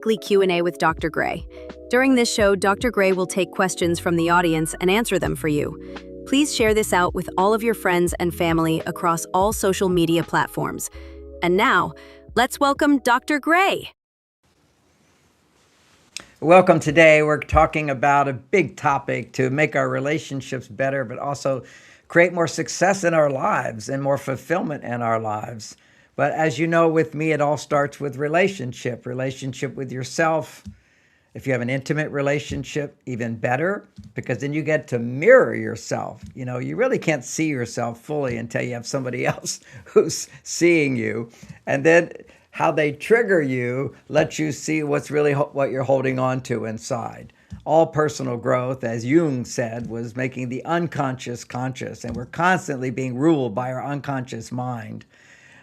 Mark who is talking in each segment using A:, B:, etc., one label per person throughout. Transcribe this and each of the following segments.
A: Weekly Q&A with Dr. Gray. During this show, Dr. Gray will take questions from the audience and answer them for you. Please share this out with all of your friends and family across all social media platforms. And now, let's welcome Dr. Gray.
B: Welcome. Today, we're talking about a big topic to make our relationships better, but also create more success in our lives and more fulfillment in our lives. But as you know, with me, it all starts with relationship with yourself. If you have an intimate relationship, even better, because then you get to mirror yourself. You know, you really can't see yourself fully until you have somebody else who's seeing you. And then how they trigger you lets you see what's really what you're holding on to inside. All personal growth, as Jung said, was making the unconscious conscious, and we're constantly being ruled by our unconscious mind.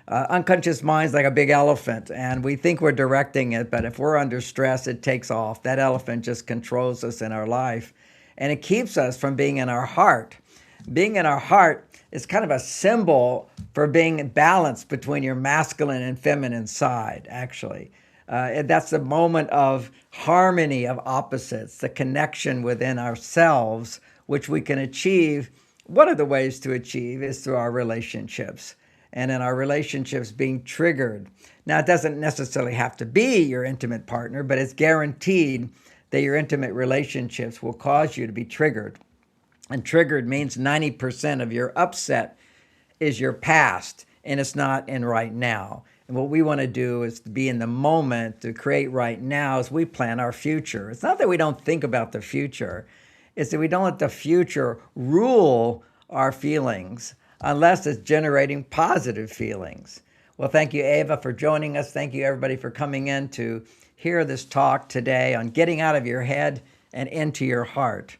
B: Unconscious mind's like a big elephant, and we think we're directing it, but if we're under stress, it takes off. That elephant just controls us in our life, and it keeps us from being in our heart. Being in our heart is kind of a symbol for being balanced between your masculine and feminine side, actually. And that's the moment of harmony of opposites, the connection within ourselves, which we can achieve. One of the ways to achieve is through our relationships. And in our relationships being triggered. Now, it doesn't necessarily have to be your intimate partner, but it's guaranteed that your intimate relationships will cause you to be triggered. And triggered means 90% of your upset is your past, and it's not in right now. And what we want to do is to be in the moment, to create right now as we plan our future. It's not that we don't think about the future. It's that we don't let the future rule our feelings, unless it's generating positive feelings. Well, thank you, Ava, for joining us. Thank you, everybody, for coming in to hear this talk today on getting out of your head and into your heart.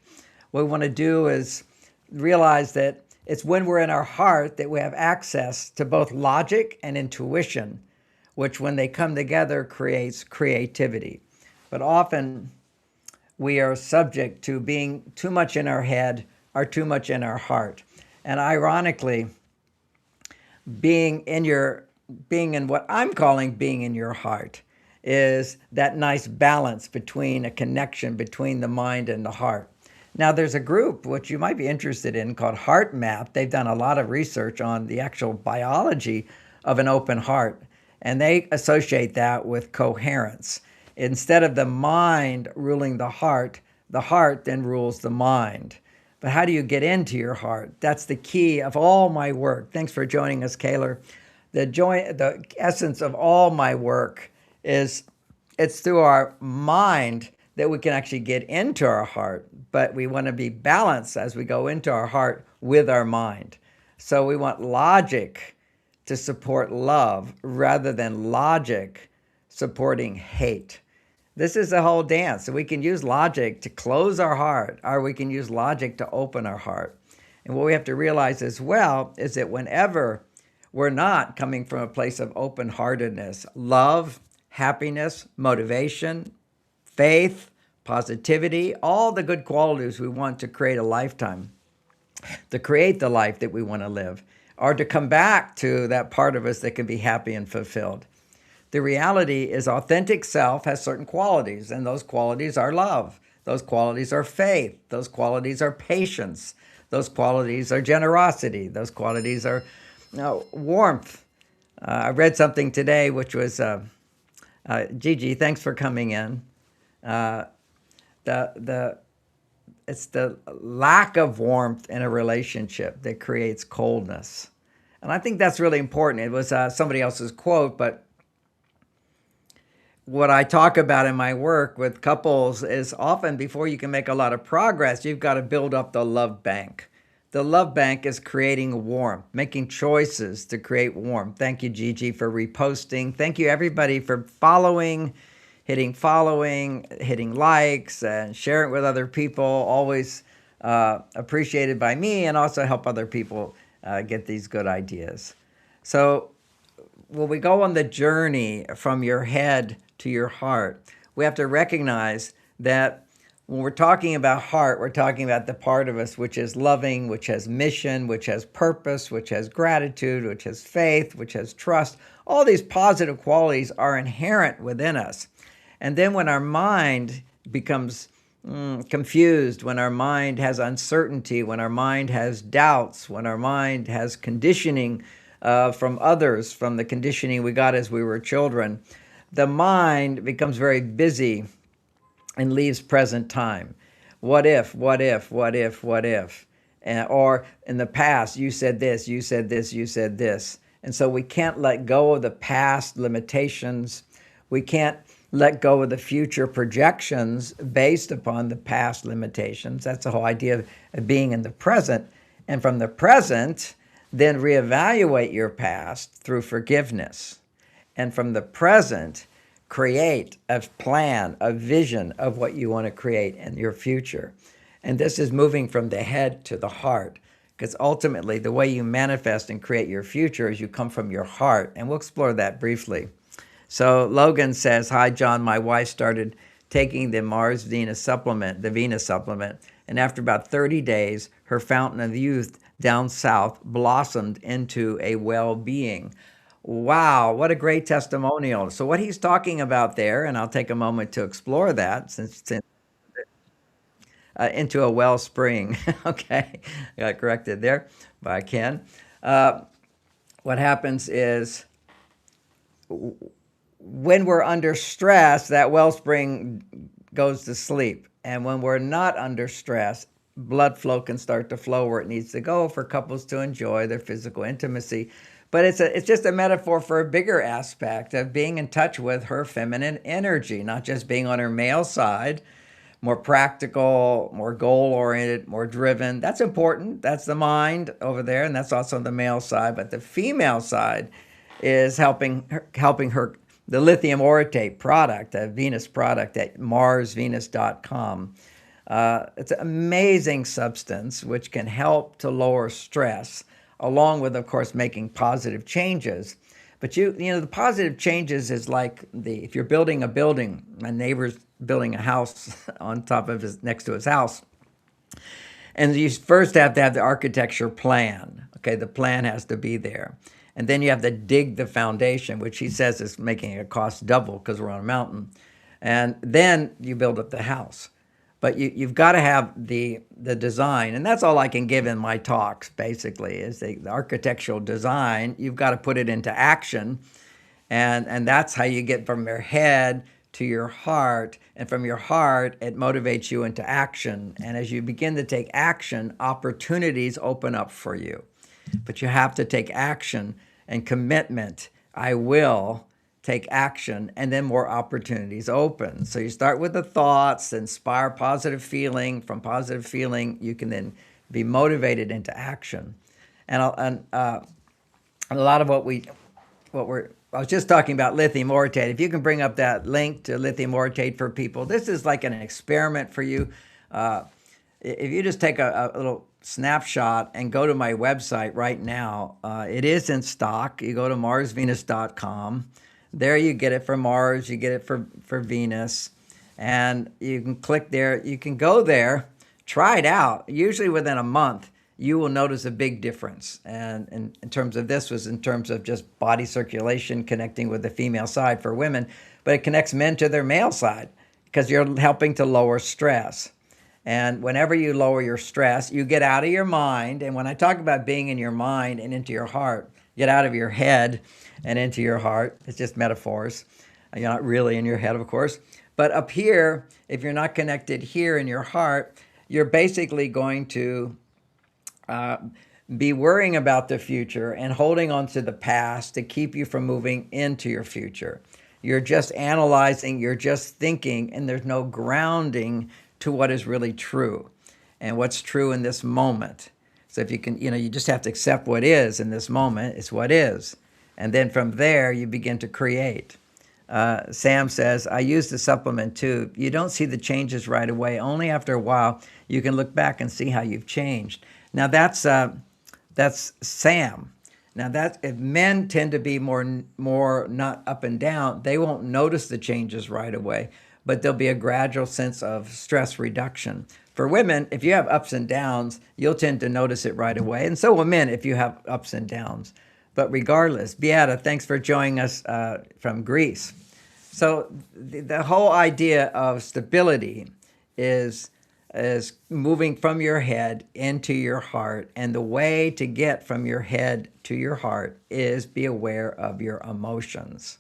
B: What we want to do is realize that it's when we're in our heart that we have access to both logic and intuition, which when they come together creates creativity. But often we are subject to being too much in our head or too much in our heart. And ironically, being in what I'm calling being in your heart is that nice balance between a connection between the mind and the heart. Now, there's a group which you might be interested in called Heart Map. They've done a lot of research on the actual biology of an open heart, and they associate that with coherence. Instead of the mind ruling the heart then rules the mind. But how do you get into your heart? That's the key of all my work. Thanks for joining us, Kaylor. The essence of all my work is it's through our mind that we can actually get into our heart. But we want to be balanced as we go into our heart with our mind. So we want logic to support love rather than logic supporting hate. This is the whole dance. So we can use logic to close our heart, or we can use logic to open our heart. And what we have to realize as well is that whenever we're not coming from a place of open-heartedness, love, happiness, motivation, faith, positivity, all the good qualities we want to create a lifetime, to create the life that we want to live, or to come back to that part of us that can be happy and fulfilled. The reality is authentic self has certain qualities, and those qualities are love. Those qualities are faith. Those qualities are patience. Those qualities are generosity. Those qualities are warmth. I read something today which was, Gigi, thanks for coming in. It's the lack of warmth in a relationship that creates coldness. And I think that's really important. It was somebody else's quote, but what I talk about in my work with couples is often before you can make a lot of progress, you've got to build up the love bank. The love bank is creating warmth, making choices to create warmth. Thank you, Gigi, for reposting. Thank you, everybody, for following, hitting likes, and sharing it with other people. Always appreciated by me, and also help other people get these good ideas. So when we go on the journey from your head to your heart, we have to recognize that when we're talking about heart, we're talking about the part of us which is loving, which has mission, which has purpose, which has gratitude, which has faith, which has trust. All these positive qualities are inherent within us. And then when our mind becomes confused, when our mind has uncertainty, when our mind has doubts, when our mind has conditioning from others, from the conditioning we got as we were children, the mind becomes very busy and leaves present time. What if, what if, what if, what if? Or in the past, you said this, you said this, you said this. And so we can't let go of the past limitations. We can't let go of the future projections based upon the past limitations. That's the whole idea of being in the present. And from the present, then reevaluate your past through forgiveness. And from the present, create a plan, a vision of what you want to create in your future. And this is moving from the head to the heart, because ultimately the way you manifest and create your future is you come from your heart. And we'll explore that briefly. So Logan says, hi, John, my wife started taking the Mars-Venus supplement, the Venus supplement, and after about 30 days, her fountain of youth down south blossomed into a well-being. Wow, what a great testimonial. So what he's talking about there, and I'll take a moment to explore that, since into a wellspring. Okay, I got corrected there by Ken. What happens is when we're under stress, that wellspring goes to sleep. And when we're not under stress, blood flow can start to flow where it needs to go for couples to enjoy their physical intimacy. But it's just a metaphor for a bigger aspect of being in touch with her feminine energy, not just being on her male side, more practical, more goal-oriented, more driven. That's important. That's the mind over there, and that's also the male side. But the female side is helping her. The Lithium Orotate product, a Venus product at marsvenus.com. It's an amazing substance which can help to lower stress, along with, of course, making positive changes. But the positive changes is like if you're building a building, my neighbor's building a house on top of next to his house. And you first have to have the architecture plan. Okay, the plan has to be there. And then you have to dig the foundation, which he says is making it cost double because we're on a mountain. And then you build up the house. But you've got to have the design. And that's all I can give in my talks, basically, is the architectural design. You've got to put it into action. And that's how you get from your head to your heart. And from your heart, it motivates you into action. And as you begin to take action, opportunities open up for you. But you have to take action and commitment. I will take action, and then more opportunities open. So you start with the thoughts, inspire positive feeling. From positive feeling, you can then be motivated into action. And a lot of I was just talking about lithium orotate. If you can bring up that link to lithium orotate for people, this is like an experiment for you. If you just take a little snapshot and go to my website right now, it is in stock. You go to marsvenus.com. There you get it for Mars, you get it for Venus, and you can click there. You can go there, try it out. Usually within a month, you will notice a big difference. And in terms of this was in terms of just body circulation, connecting with the female side for women, but it connects men to their male side because you're helping to lower stress. And whenever you lower your stress, you get out of your mind. And when I talk about being in your mind and into your heart, get out of your head and into your heart. It's just metaphors. You're not really in your head, of course. But up here, if you're not connected here in your heart, you're basically going to be worrying about the future and holding on to the past to keep you from moving into your future. You're just analyzing, you're just thinking, and there's no grounding to what is really true and what's true in this moment. So if you can, you just have to accept what is in this moment. It's what is. And then from there, you begin to create. Sam says, I use the supplement too. You don't see the changes right away. Only after a while, you can look back and see how you've changed. Now that's Sam. Now if men tend to be more not up and down, they won't notice the changes right away, but there'll be a gradual sense of stress reduction. For women, if you have ups and downs, you'll tend to notice it right away. And so will men if you have ups and downs. But regardless, Beata, thanks for joining us from Greece. So the whole idea of stability is moving from your head into your heart. And the way to get from your head to your heart is be aware of your emotions.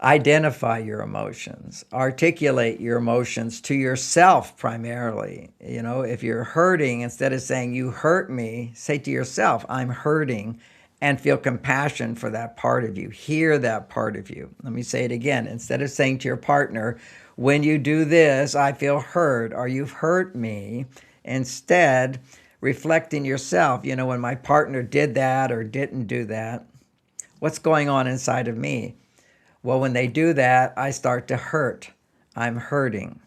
B: Identify your emotions, articulate your emotions to yourself primarily. You know, if you're hurting, instead of saying, you hurt me, say to yourself, I'm hurting, and feel compassion for that part of you. Hear that part of you. Let me say it again. Instead of saying to your partner, when you do this, I feel hurt, or you've hurt me, instead, reflecting yourself, you know, when my partner did that or didn't do that, what's going on inside of me? Well, when they do that, I start to hurt. I'm hurting.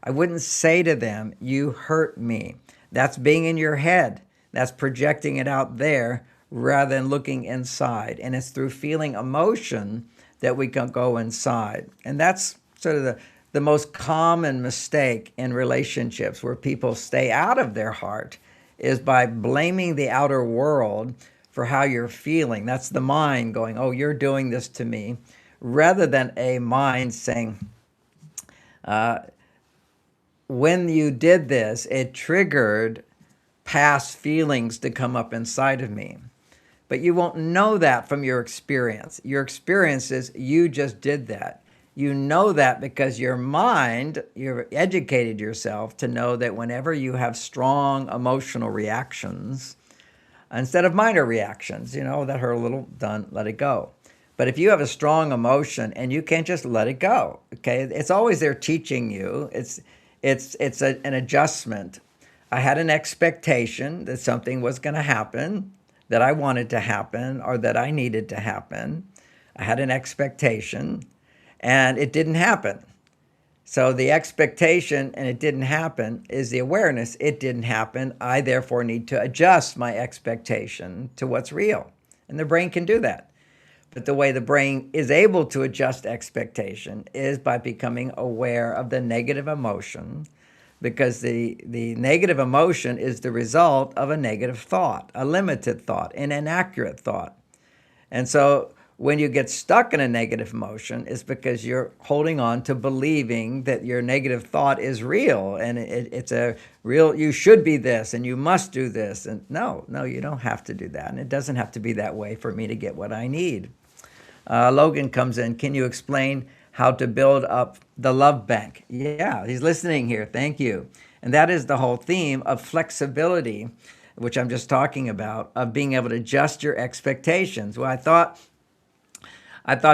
B: I wouldn't say to them, you hurt me. That's being in your head. That's projecting it out there rather than looking inside. And it's through feeling emotion that we can go inside. And that's sort of the most common mistake in relationships, where people stay out of their heart, is by blaming the outer world for how you're feeling. That's the mind going, oh, you're doing this to me, rather than a mind saying, when you did this, it triggered past feelings to come up inside of me. But you won't know that from your experience. Your experience is you just did that. You know that because your mind, you've educated yourself to know that whenever you have strong emotional reactions, instead of minor reactions, you know, that hurt a little, done, let it go. But if you have a strong emotion and you can't just let it go, okay, it's always there teaching you. It's an adjustment. I had an expectation that something was going to happen, that I wanted to happen, or that I needed to happen. I had an expectation, and it didn't happen. So the expectation and it didn't happen is the awareness. It didn't happen. I therefore need to adjust my expectation to what's real. And the brain can do that. But the way the brain is able to adjust expectation is by becoming aware of the negative emotion, because the negative emotion is the result of a negative thought, a limited thought, an inaccurate thought. And so when you get stuck in a negative emotion, it's because you're holding on to believing that your negative thought is real, and it's a real, you should be this and you must do this. And no, you don't have to do that. And it doesn't have to be that way for me to get what I need. Logan comes in. Can you explain how to build up the love bank? Yeah, he's listening here. Thank you. And that is the whole theme of flexibility, which I'm just talking about, of being able to adjust your expectations. Well, I thought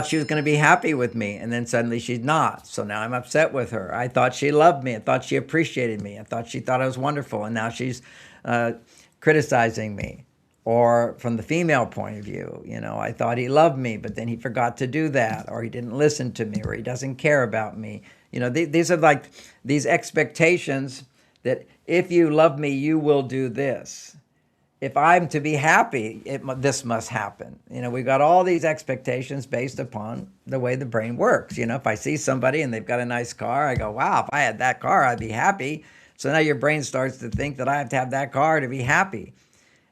B: she was going to be happy with me, and then suddenly she's not. So now I'm upset with her. I thought she loved me. I thought she appreciated me. I thought she thought I was wonderful, and now she's criticizing me. Or from the female point of view, you know, I thought he loved me, but then he forgot to do that, or he didn't listen to me, or he doesn't care about me. You know, these are like these expectations that if you love me, you will do this. If I'm to be happy, this must happen. You know, we've got all these expectations based upon the way the brain works. You know, if I see somebody and they've got a nice car, I go, wow, if I had that car, I'd be happy. So now your brain starts to think that I have to have that car to be happy.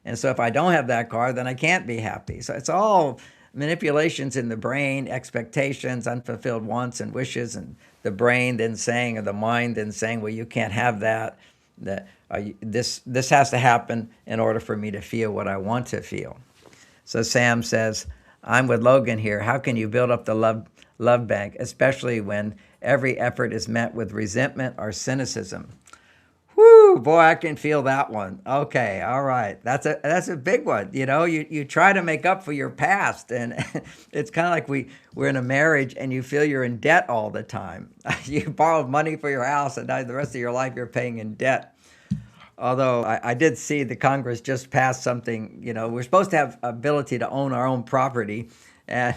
B: And so if I don't have that car, then I can't be happy. So it's all manipulations in the brain, expectations, unfulfilled wants and wishes, and the brain then saying, or the mind then saying, well, you can't have that. This has to happen in order for me to feel what I want to feel. So Sam says, I'm with Logan here. How can you build up the love bank, especially when every effort is met with resentment or cynicism? Whoo, boy, I can feel that one. Okay, all right. That's a big one. You know, you try to make up for your past, and it's kind of like we're in a marriage and you feel you're in debt all the time. You borrowed money for your house, and now the rest of your life you're paying in debt. Although I did see the Congress just passed something, you know, we're supposed to have ability to own our own property, and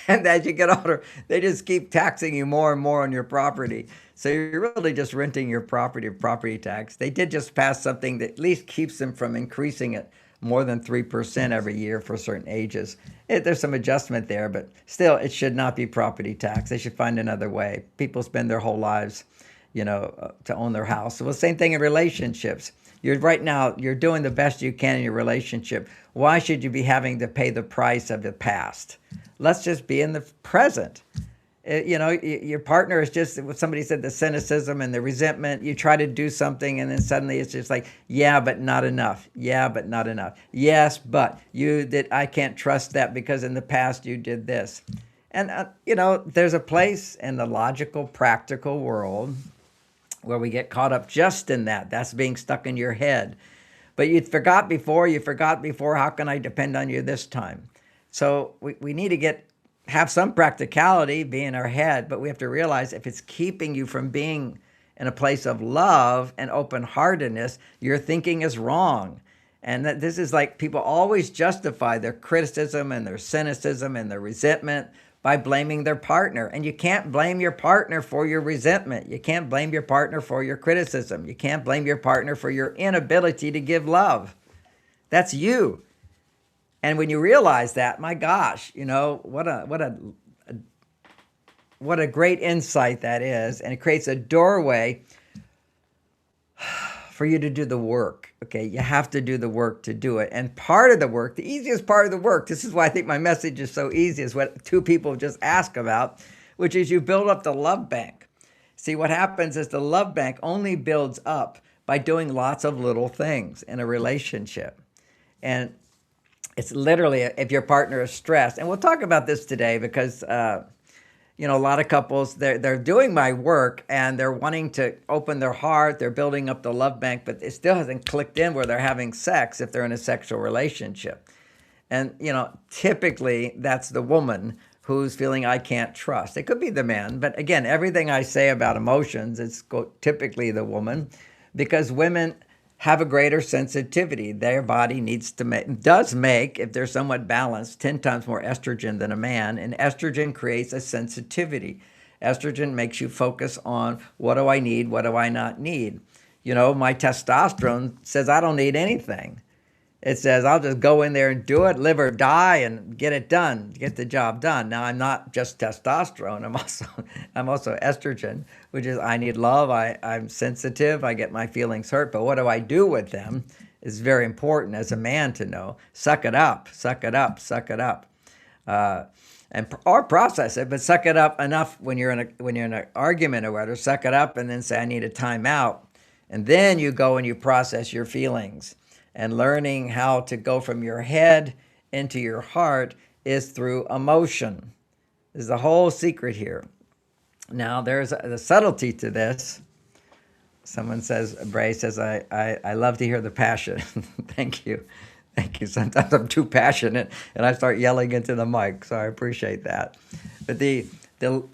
B: as you get older, they just keep taxing you more and more on your property. So you're really just renting your property tax. They did just pass something that at least keeps them from increasing it more than 3% every year for certain ages. There's some adjustment there, but still, it should not be property tax. They should find another way. People spend their whole lives, you know, to own their house. So the same thing in relationships. Right now, you're doing the best you can in your relationship. Why should you be having to pay the price of the past? Let's just be in the present. Your partner is just what somebody said, the cynicism and the resentment. You try to do something and then suddenly it's just like, yeah, but not enough. Yeah, but not enough. Yes, but I can't trust that because in the past you did this. And, there's a place in the logical, practical world where we get caught up just in that. That's being stuck in your head. But you forgot before, how can I depend on you this time? So we need to have some practicality, be in our head, but we have to realize if it's keeping you from being in a place of love and open-heartedness, your thinking is wrong. And that this is like people always justify their criticism and their cynicism and their resentment by blaming their partner. And you can't blame your partner for your resentment. You can't blame your partner for your criticism. You can't blame your partner for your inability to give love. That's you. And when you realize that, my gosh, what a great insight that is. And it creates a doorway for you to do the work. Okay, you have to do the work to do it. And part of the work, the easiest part of the work, this is why I think my message is so easy, is what two people just asked about, which is you build up the love bank. See, what happens is the love bank only builds up by doing lots of little things in a relationship. And it's literally, if your partner is stressed, and we'll talk about this today because, a lot of couples, they're doing my work and they're wanting to open their heart, they're building up the love bank, but it still hasn't clicked in where they're having sex if they're in a sexual relationship. And, typically that's the woman who's feeling I can't trust. It could be the man, but again, everything I say about emotions, it's typically the woman, because women have a greater sensitivity. Their body does make, if they're somewhat balanced, 10 times more estrogen than a man, and estrogen creates a sensitivity. Estrogen makes you focus on what do I need, what do I not need. My testosterone says I don't need anything. It says I'll just go in there and do it, live or die, and get it done, get the job done. Now I'm not just testosterone. I'm also estrogen, which is I need love. I'm sensitive. I get my feelings hurt. But what do I do with them is very important as a man to know. Suck it up, suck it up, suck it up, or process it. But suck it up enough when you're in an argument or whatever. Suck it up and then say I need a timeout, and then you go and you process your feelings. And learning how to go from your head into your heart is through emotion. There's the whole secret here. Now, there's the subtlety to this. Someone says, Bray says, I love to hear the passion. Thank you. Thank you. Sometimes I'm too passionate and I start yelling into the mic, so I appreciate that. But the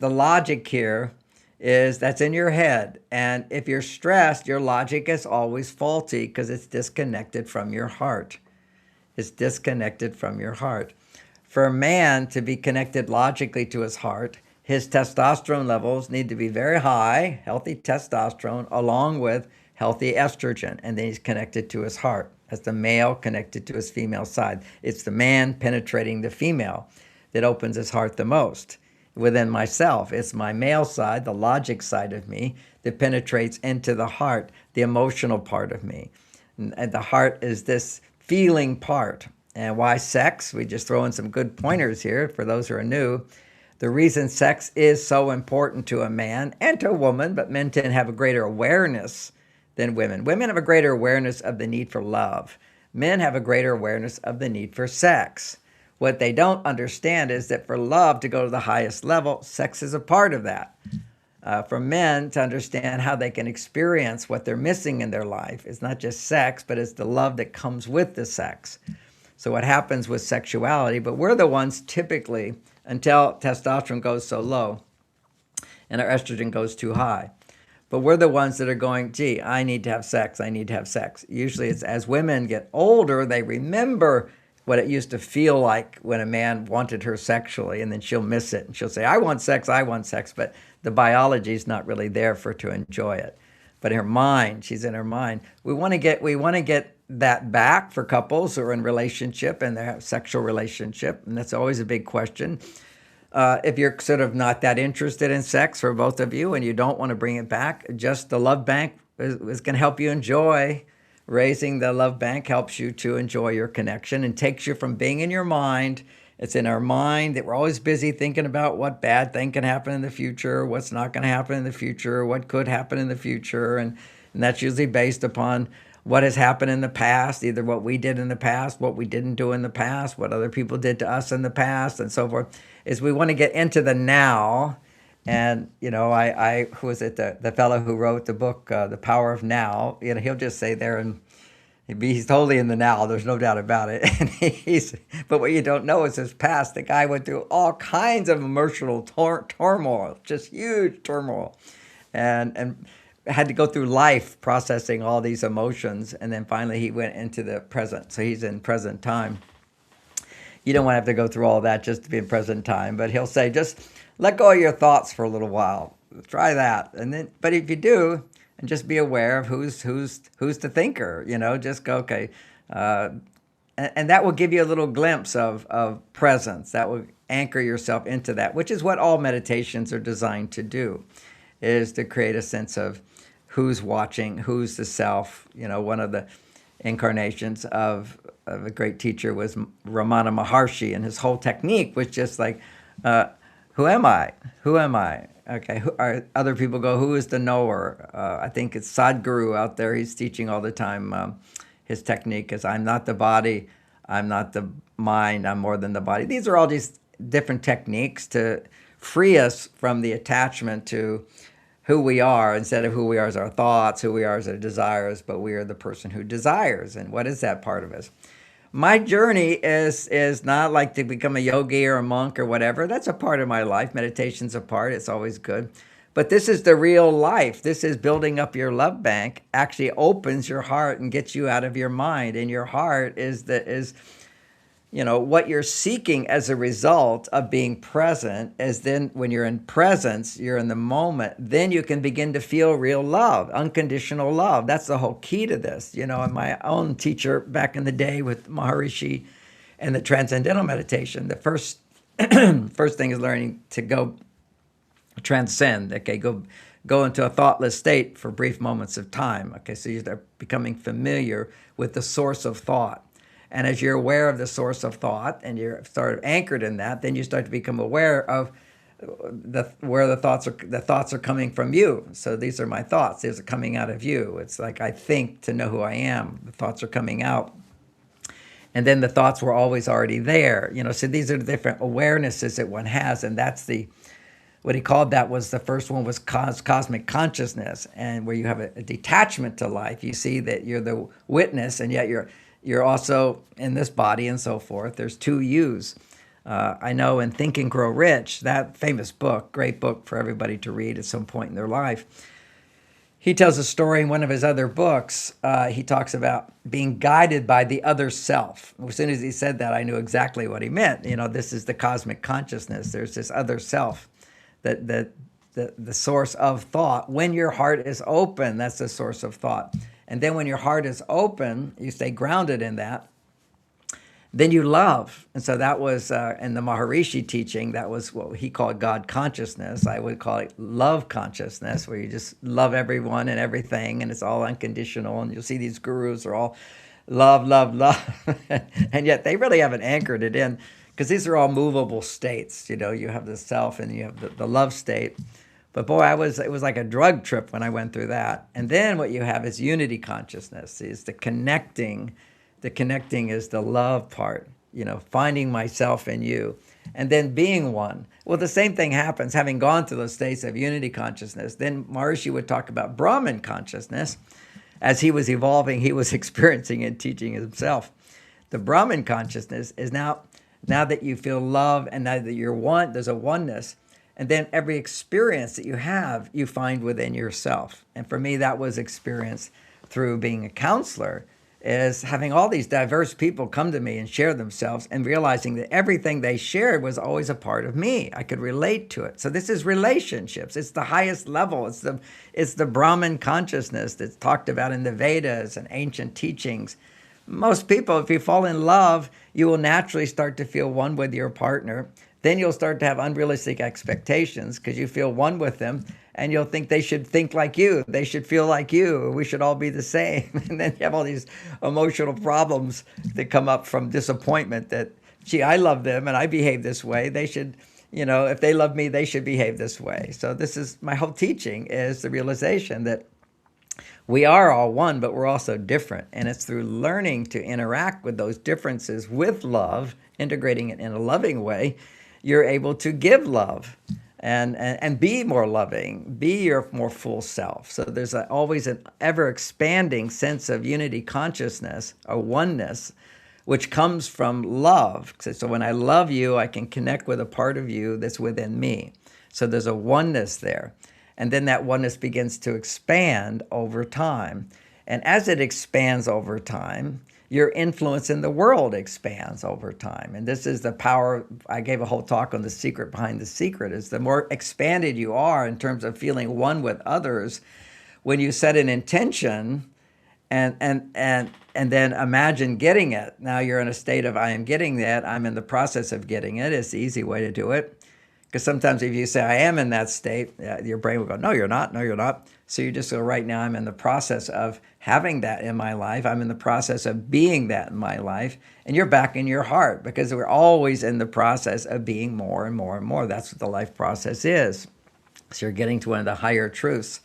B: logic here is that's in your head. And if you're stressed, your logic is always faulty because it's disconnected from your heart. It's disconnected from your heart. For a man to be connected logically to his heart, his testosterone levels need to be very high, healthy testosterone, along with healthy estrogen. And then he's connected to his heart. That's the male connected to his female side. It's the man penetrating the female that opens his heart the most. Within myself, it's my male side, the logic side of me, that penetrates into the heart, the emotional part of me. And the heart is this feeling part. And why sex? We just throw in some good pointers here for those who are new. The reason sex is so important to a man and to a woman, but men tend to have a greater awareness than women. Women have a greater awareness of the need for love. Men have a greater awareness of the need for sex. What they don't understand is that for love to go to the highest level, sex is a part of that. For men to understand how they can experience what they're missing in their life, it's not just sex, but it's the love that comes with the sex. So what happens with sexuality, but we're the ones typically, until testosterone goes so low and our estrogen goes too high, but we're the ones that are going, gee, I need to have sex, I need to have sex. Usually it's as women get older, they remember what it used to feel like when a man wanted her sexually, and then she'll miss it. And she'll say, I want sex, but the biology is not really there for her to enjoy it. But in her mind, she's in her mind. We want to get that back for couples who are in relationship and they have sexual relationship, and that's always a big question. If you're sort of not that interested in sex for both of you and you don't want to bring it back, just the love bank is going to help you enjoy. Raising the love bank helps you to enjoy your connection and takes you from being in your mind It's in our mind that we're always busy thinking about what bad thing can happen in the future, what's not going to happen in the future, what could happen in the future. And that's usually based upon what has happened in the past, either what we did in the past, what we didn't do in the past, what other people did to us in the past, and so forth. Is we want to get into the now. And, I who was it, the fellow who wrote the book, The Power of Now, he'll just say there, and he's totally in the now. There's no doubt about it. And but what you don't know is his past. The guy went through all kinds of emotional turmoil, just huge turmoil, and had to go through life processing all these emotions. And then finally he went into the present. So he's in present time. You don't want to have to go through all that just to be in present time. But he'll say, just let go of your thoughts for a little while. Try that. But if you do, and just be aware of who's the thinker, just go, okay. And that will give you a little glimpse of presence. That will anchor yourself into that, which is what all meditations are designed to do, is to create a sense of who's watching, who's the self. One of the incarnations of a great teacher was Ramana Maharshi, and his whole technique was just like, who am I? Who am I? Okay, other people go, who is the knower? I think it's Sadhguru out there. He's teaching all the time. His technique is, I'm not the body, I'm not the mind, I'm more than the body. These are all just different techniques to free us from the attachment to who we are, instead of who we are as our thoughts, who we are as our desires, but we are the person who desires. And what is that part of us? My journey is not like to become a yogi or a monk or whatever. That's a part of my life. Meditation's a part. It's always good. But this is the real life. This is building up your love bank. Actually opens your heart and gets you out of your mind. And your heart is what you're seeking as a result of being present. Is then when you're in presence, you're in the moment, then you can begin to feel real love, unconditional love. That's the whole key to this. And my own teacher back in the day with Maharishi and the Transcendental meditation, the first thing is learning to go transcend. Okay, go into a thoughtless state for brief moments of time. Okay, so you start becoming familiar with the source of thought. And as you're aware of the source of thought and you're sort of anchored in that, then you start to become aware of where the thoughts are coming from you. So these are my thoughts. These are coming out of you. It's like I think to know who I am. The thoughts are coming out. And then the thoughts were always already there. So these are the different awarenesses that one has. And that's what he called that was the first one was cosmic consciousness. And where you have a detachment to life. You see that you're the witness, and yet you're also in this body and so forth. There's two yous. I know in Think and Grow Rich, that famous book, great book for everybody to read at some point in their life, he tells a story in one of his other books. He talks about being guided by the other self. As soon as he said that, I knew exactly what he meant. This is the cosmic consciousness. There's this other self, the source of thought. When your heart is open, that's the source of thought. And then when your heart is open, you stay grounded in that, then you love. And so that was, in the Maharishi teaching, that was what he called God consciousness. I would call it love consciousness, where you just love everyone and everything, and it's all unconditional. And you'll see these gurus are all love, love, love. And yet they really haven't anchored it in, because these are all movable states. You have the self and you have the love state. But boy, it was like a drug trip when I went through that. And then what you have is unity consciousness, is the connecting. The connecting is the love part, finding myself in you, and then being one. Well, the same thing happens, having gone through those states of unity consciousness. Then Maharishi would talk about Brahman consciousness. As he was evolving, he was experiencing and teaching himself. The Brahman consciousness is now that you feel love and now that you're one, there's a oneness. And then every experience that you have, you find within yourself. And for me, that was experience through being a counselor, is having all these diverse people come to me and share themselves, and realizing that everything they shared was always a part of me. I could relate to it. So this is relationships. It's the highest level. It's the Brahman consciousness that's talked about in the Vedas and ancient teachings. Most people, if you fall in love, you will naturally start to feel one with your partner. Then you'll start to have unrealistic expectations because you feel one with them, and you'll think they should think like you. They should feel like you. We should all be the same. And then you have all these emotional problems that come up from disappointment that gee, I love them and I behave this way. They should, if they love me, they should behave this way. So this is my whole teaching, is the realization that we are all one, but we're also different. And it's through learning to interact with those differences with love, integrating it in a loving way, you're able to give love and be more loving, be your more full self. So there's always an ever expanding sense of unity consciousness, or oneness, which comes from love. So when I love you, I can connect with a part of you that's within me. So there's a oneness there. And then that oneness begins to expand over time. And as it expands over time, your influence in the world expands over time. And this is the power. I gave a whole talk on the secret behind the secret, is the more expanded you are in terms of feeling one with others, when you set an intention and then imagine getting it. Now you're in a state of, I am getting that, I'm in the process of getting it. It's the easy way to do it. Because sometimes if you say, I am in that state, your brain will go, no, you're not. No, you're not. So you just go, right now, I'm in the process of having that in my life. I'm in the process of being that in my life. And you're back in your heart, because we're always in the process of being more and more and more. That's what the life process is. So you're getting to one of the higher truths.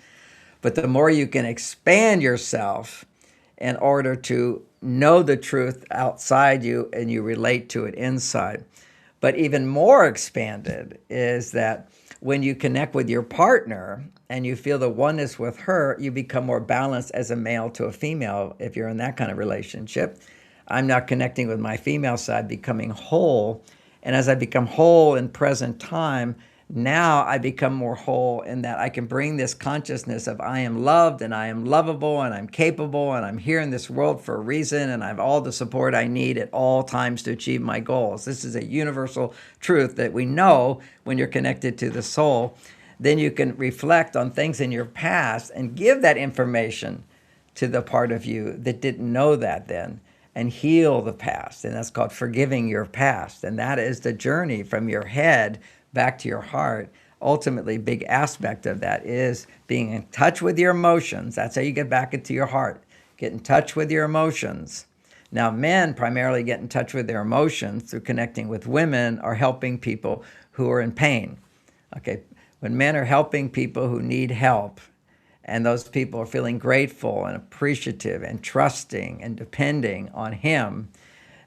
B: But the more you can expand yourself in order to know the truth outside you and you relate to it inside. But even more expanded is that when you connect with your partner and you feel the oneness with her, you become more balanced as a male to a female if you're in that kind of relationship. I'm now connecting with my female side, becoming whole. And as I become whole in present time, now I become more whole in that I can bring this consciousness of I am loved and I am lovable and I'm capable and I'm here in this world for a reason and I have all the support I need at all times to achieve my goals. This is a universal truth that we know when you're connected to the soul. Then you can reflect on things in your past and give that information to the part of you that didn't know that then, and heal the past. And that's called forgiving your past. And that is the journey from your head back to your heart. Ultimately, big aspect of that is being in touch with your emotions. That's how you get back into your heart. Get in touch with your emotions. Now, men primarily get in touch with their emotions through connecting with women or helping people who are in pain. Okay, when men are helping people who need help, and those people are feeling grateful and appreciative and trusting and depending on him,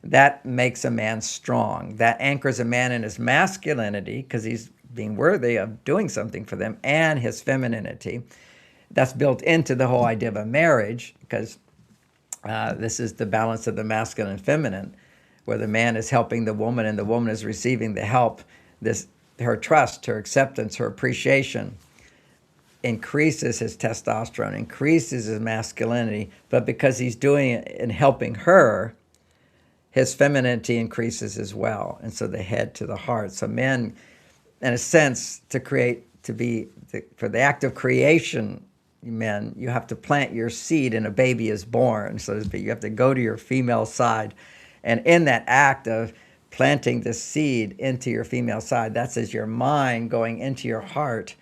B: that makes a man strong. That anchors a man in his masculinity, because he's being worthy of doing something for them, and his femininity. That's built into the whole idea of a marriage, because this is the balance of the masculine and feminine, where the man is helping the woman and the woman is receiving the help. Her trust, her acceptance, her appreciation increases his testosterone, increases his masculinity, but because he's doing it and helping her, his femininity increases as well. And so the head to the heart. So men, in a sense, for the act of creation, men, you have to plant your seed and a baby is born. So to speak, you have to go to your female side. And in that act of planting the seed into your female side, that's as your mind going into your heart.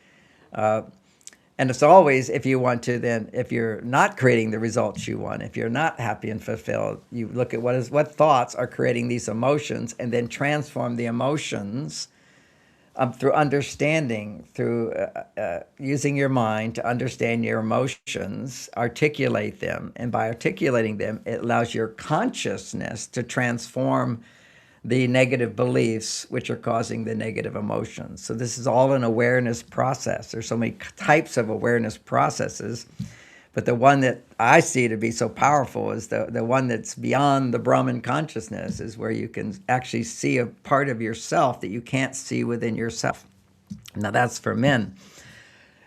B: And it's always, if you want to, then if you're not creating the results you want, if you're not happy and fulfilled, you look at what thoughts are creating these emotions, and then transform the emotions through understanding, through using your mind to understand your emotions, articulate them. And by articulating them, it allows your consciousness to transform the negative beliefs which are causing the negative emotions. So this is all an awareness process. There's so many types of awareness processes, but the one that I see to be so powerful is the one that's beyond the Brahman consciousness, is where you can actually see a part of yourself that you can't see within yourself. Now that's for men.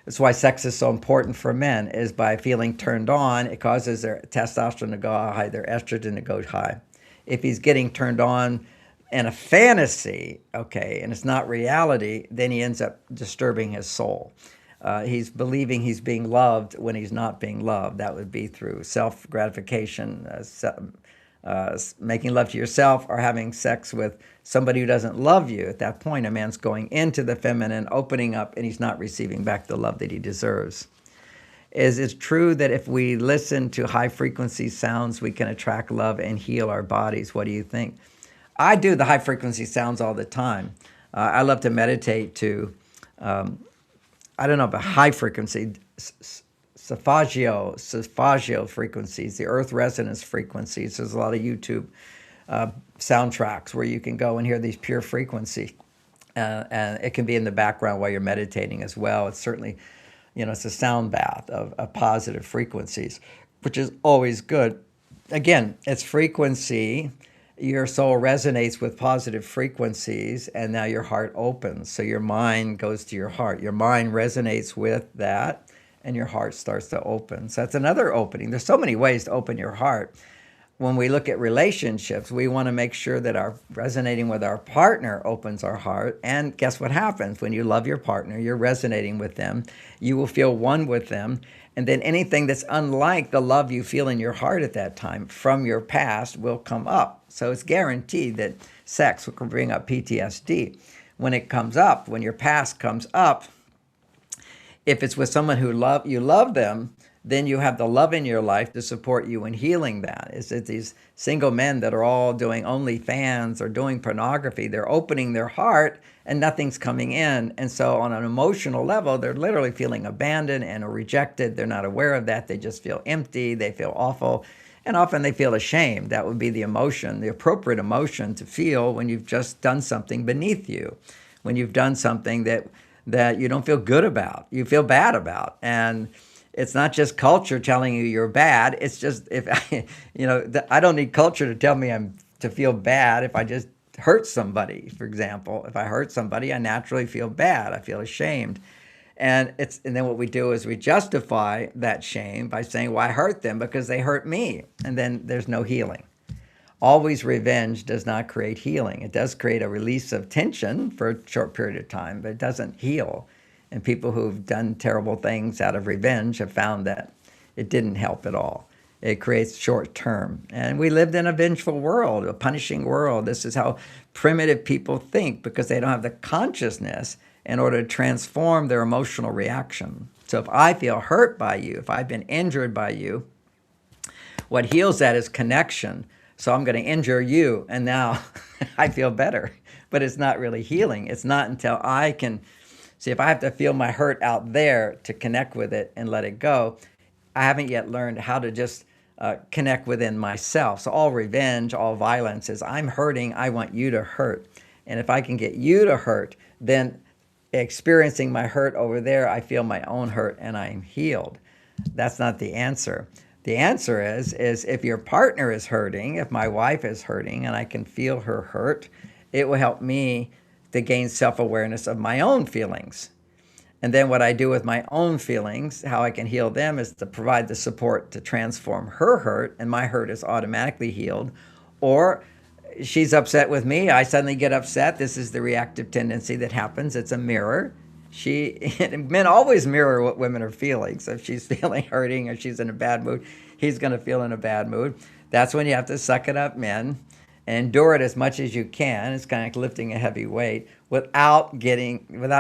B: That's why sex is so important for men, is by feeling turned on, it causes their testosterone to go high, their estrogen to go high. If he's getting turned on in a fantasy, okay, and it's not reality, then he ends up disturbing his soul. He's believing he's being loved when he's not being loved. That would be through self-gratification, making love to yourself, or having sex with somebody who doesn't love you. At that point, a man's going into the feminine, opening up, and he's not receiving back the love that he deserves. Is it true that if we listen to high-frequency sounds, we can attract love and heal our bodies? What do you think? I do the high frequency sounds all the time. I love to meditate to, I don't know about high frequency, Safaggio frequencies, the earth resonance frequencies. There's a lot of YouTube soundtracks where you can go and hear these pure frequencies. And it can be in the background while you're meditating as well. It's certainly, it's a sound bath of positive frequencies, which is always good. Again, it's frequency. Your soul resonates with positive frequencies, and now your heart opens. So your mind goes to your heart. Your mind resonates with that, and your heart starts to open. So that's another opening. There's so many ways to open your heart. When we look at relationships, we want to make sure that our resonating with our partner opens our heart. And guess what happens? When you love your partner, you're resonating with them. You will feel one with them. And then anything that's unlike the love you feel in your heart at that time from your past will come up. So it's guaranteed that sex will bring up PTSD. When it comes up, when your past comes up, if it's with someone who you love them, then you have the love in your life to support you in healing that. It's these single men that are all doing OnlyFans or doing pornography. They're opening their heart and nothing's coming in. And so on an emotional level, they're literally feeling abandoned and rejected. They're not aware of that. They just feel empty. They feel awful. And often they feel ashamed. That would be the emotion, the appropriate emotion to feel when you've just done something beneath you, when you've done something that you don't feel good about, you feel bad about. And it's not just culture telling you you're bad. It's just, I don't need culture to tell me to feel bad if I just hurt somebody, for example. If I hurt somebody, I naturally feel bad. I feel ashamed. And then what we do is we justify that shame by saying, well, I hurt them because they hurt me. And then there's no healing. Always revenge does not create healing. It does create a release of tension for a short period of time, but it doesn't heal. And people who've done terrible things out of revenge have found that it didn't help at all. It creates short term. And we lived in a vengeful world, a punishing world. This is how primitive people think because they don't have the consciousness in order to transform their emotional reaction. So if I feel hurt by you, if I've been injured by you, what heals that is connection. So I'm going to injure you, and now I feel better. But it's not really healing. It's not until I can... See, if I have to feel my hurt out there to connect with it and let it go, I haven't yet learned how to just connect within myself. So all revenge, all violence is I'm hurting, I want you to hurt. And if I can get you to hurt, then experiencing my hurt over there, I feel my own hurt and I'm healed. That's not the answer. The answer is if your partner is hurting, if my wife is hurting and I can feel her hurt, it will help me to gain self-awareness of my own feelings. And then what I do with my own feelings, how I can heal them, is to provide the support to transform her hurt, and my hurt is automatically healed. Or she's upset with me, I suddenly get upset. This is the reactive tendency that happens. It's a mirror. Men always mirror what women are feeling. So if she's feeling hurting or she's in a bad mood, he's going to feel in a bad mood. That's when you have to suck it up, men, and endure it as much as you can. It's kind of like lifting a heavy weight without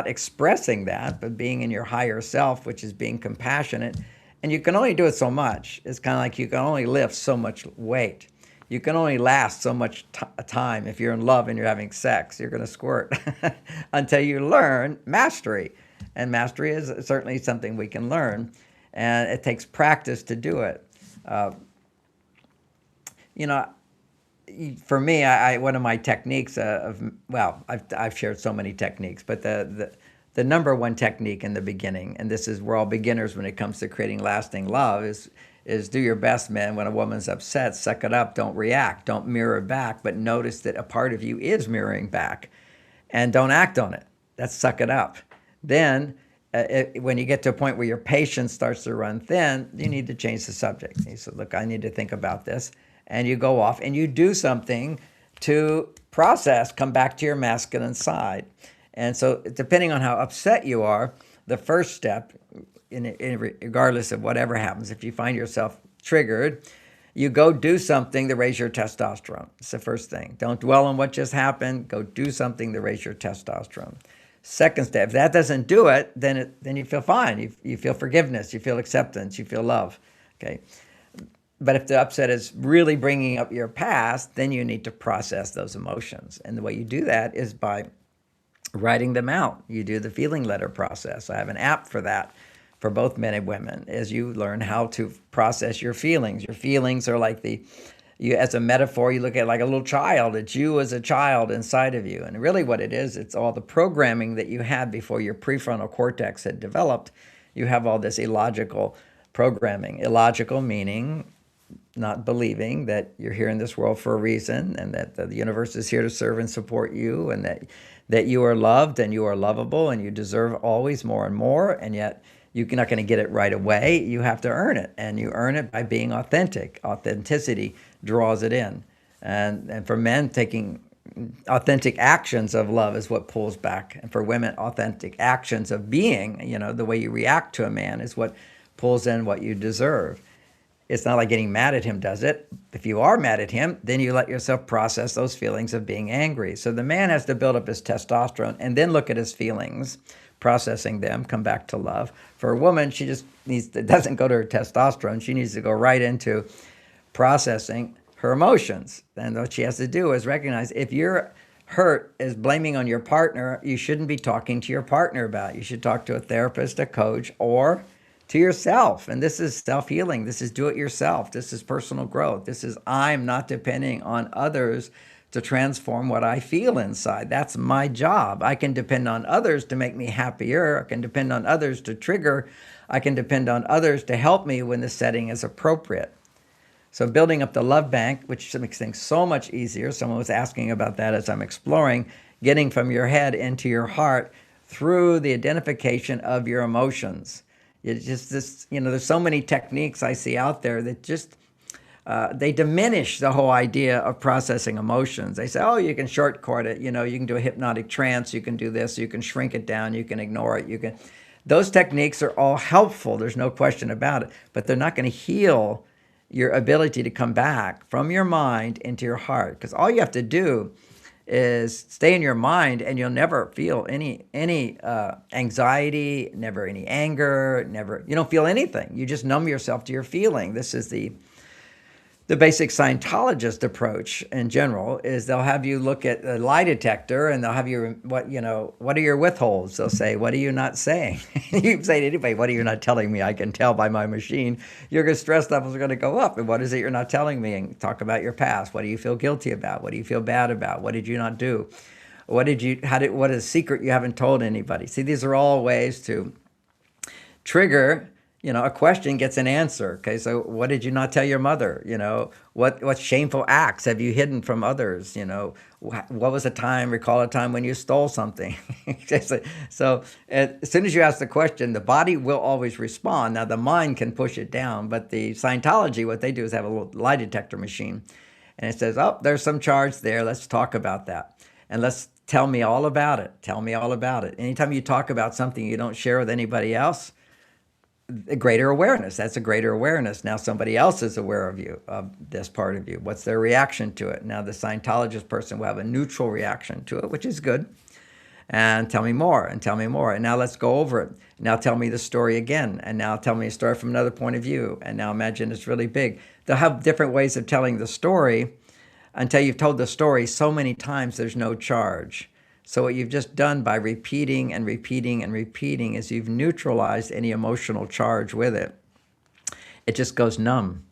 B: expressing that, but being in your higher self, which is being compassionate. And you can only do it so much. It's kind of like you can only lift so much weight. You can only last so much time. If you're in love and you're having sex, you're going to squirt until you learn mastery. And mastery is certainly something we can learn. And it takes practice to do it. For me, one of my techniques I've shared so many techniques, but the number one technique in the beginning, and this is, we're all beginners when it comes to creating lasting love, is do your best, man. When a woman's upset, suck it up. Don't react. Don't mirror back, but notice that a part of you is mirroring back, and don't act on it. That's suck it up. Then, when you get to a point where your patience starts to run thin, you need to change the subject. You say, look, I need to think about this. And you go off and you do something to process, come back to your masculine side. And so depending on how upset you are, the first step, regardless of whatever happens, if you find yourself triggered, you go do something to raise your testosterone. It's the first thing. Don't dwell on what just happened. Go do something to raise your testosterone. Second step, if that doesn't do it, then you feel fine. You feel forgiveness. You feel acceptance. You feel love. Okay. But if the upset is really bringing up your past, then you need to process those emotions. And the way you do that is by writing them out. You do the feeling letter process. I have an app for that for both men and women as you learn how to process your feelings. Your feelings are like you as a metaphor, you look at it like a little child. It's you as a child inside of you. And really what it is, it's all the programming that you had before your prefrontal cortex had developed. You have all this illogical programming. Illogical meaning not believing that you're here in this world for a reason and that the universe is here to serve and support you, and that you are loved and you are lovable and you deserve always more and more, and yet you're not going to get it right away. You have to earn it, and you earn it by being authentic. Authenticity draws it in. And for men, taking authentic actions of love is what pulls back. And for women, authentic actions of being, the way you react to a man is what pulls in what you deserve. It's not like getting mad at him does it. If you are mad at him, then you let yourself process those feelings of being angry. So the man has to build up his testosterone and then look at his feelings, processing them, come back to love. For a woman, she just doesn't go to her testosterone. She needs to go right into processing her emotions. And what she has to do is recognize if your hurt is blaming on your partner, you shouldn't be talking to your partner about it. You should talk to a therapist, a coach, or to yourself. And this is self-healing. This is do-it-yourself. This is personal growth. This is I'm not depending on others to transform what I feel inside. That's my job. I can depend on others to make me happier. I can depend on others to trigger. I can depend on others to help me when the setting is appropriate. So building up the love bank, which makes things so much easier. Someone was asking about that as I'm exploring, getting from your head into your heart through the identification of your emotions. It's just this, there's so many techniques I see out there that just, they diminish the whole idea of processing emotions. They say, oh, you can shortcut it. You can do a hypnotic trance. You can do this. You can shrink it down. You can ignore it. Those techniques are all helpful. There's no question about it. But they're not going to heal your ability to come back from your mind into your heart. Because all you have to do is stay in your mind, and you'll never feel any anxiety, never any anger, you don't feel anything. You just numb yourself to your feeling. This is the basic Scientologist approach in general. Is they'll have you look at a lie detector, and they'll have you what are your withholds? They'll say, what are you not saying? You say to anybody, what are you not telling me? I can tell by my machine. Your stress levels are going to go up. And what is it you're not telling me? And talk about your past. What do you feel guilty about? What do you feel bad about? What did you not do? What is a secret you haven't told anybody? See, these are all ways to trigger. A question gets an answer. Okay, so what did you not tell your mother? What shameful acts have you hidden from others? What was recall a time when you stole something? So as soon as you ask the question, the body will always respond. Now the mind can push it down, but the Scientology, what they do is have a little lie detector machine, and it says, oh, there's some charge there. Let's talk about that, and let's tell me all about it. Tell me all about it. Anytime you talk about something you don't share with anybody else, a greater awareness. That's a greater awareness. Now somebody else is aware of you, of this part of you. What's their reaction to it? Now the Scientologist person will have a neutral reaction to it, which is good. And tell me more, and tell me more. And now let's go over it. Now tell me the story again. And now tell me a story from another point of view. And now imagine it's really big. They'll have different ways of telling the story until you've told the story so many times there's no charge. So what you've just done by repeating and repeating and repeating is you've neutralized any emotional charge with it. It just goes numb.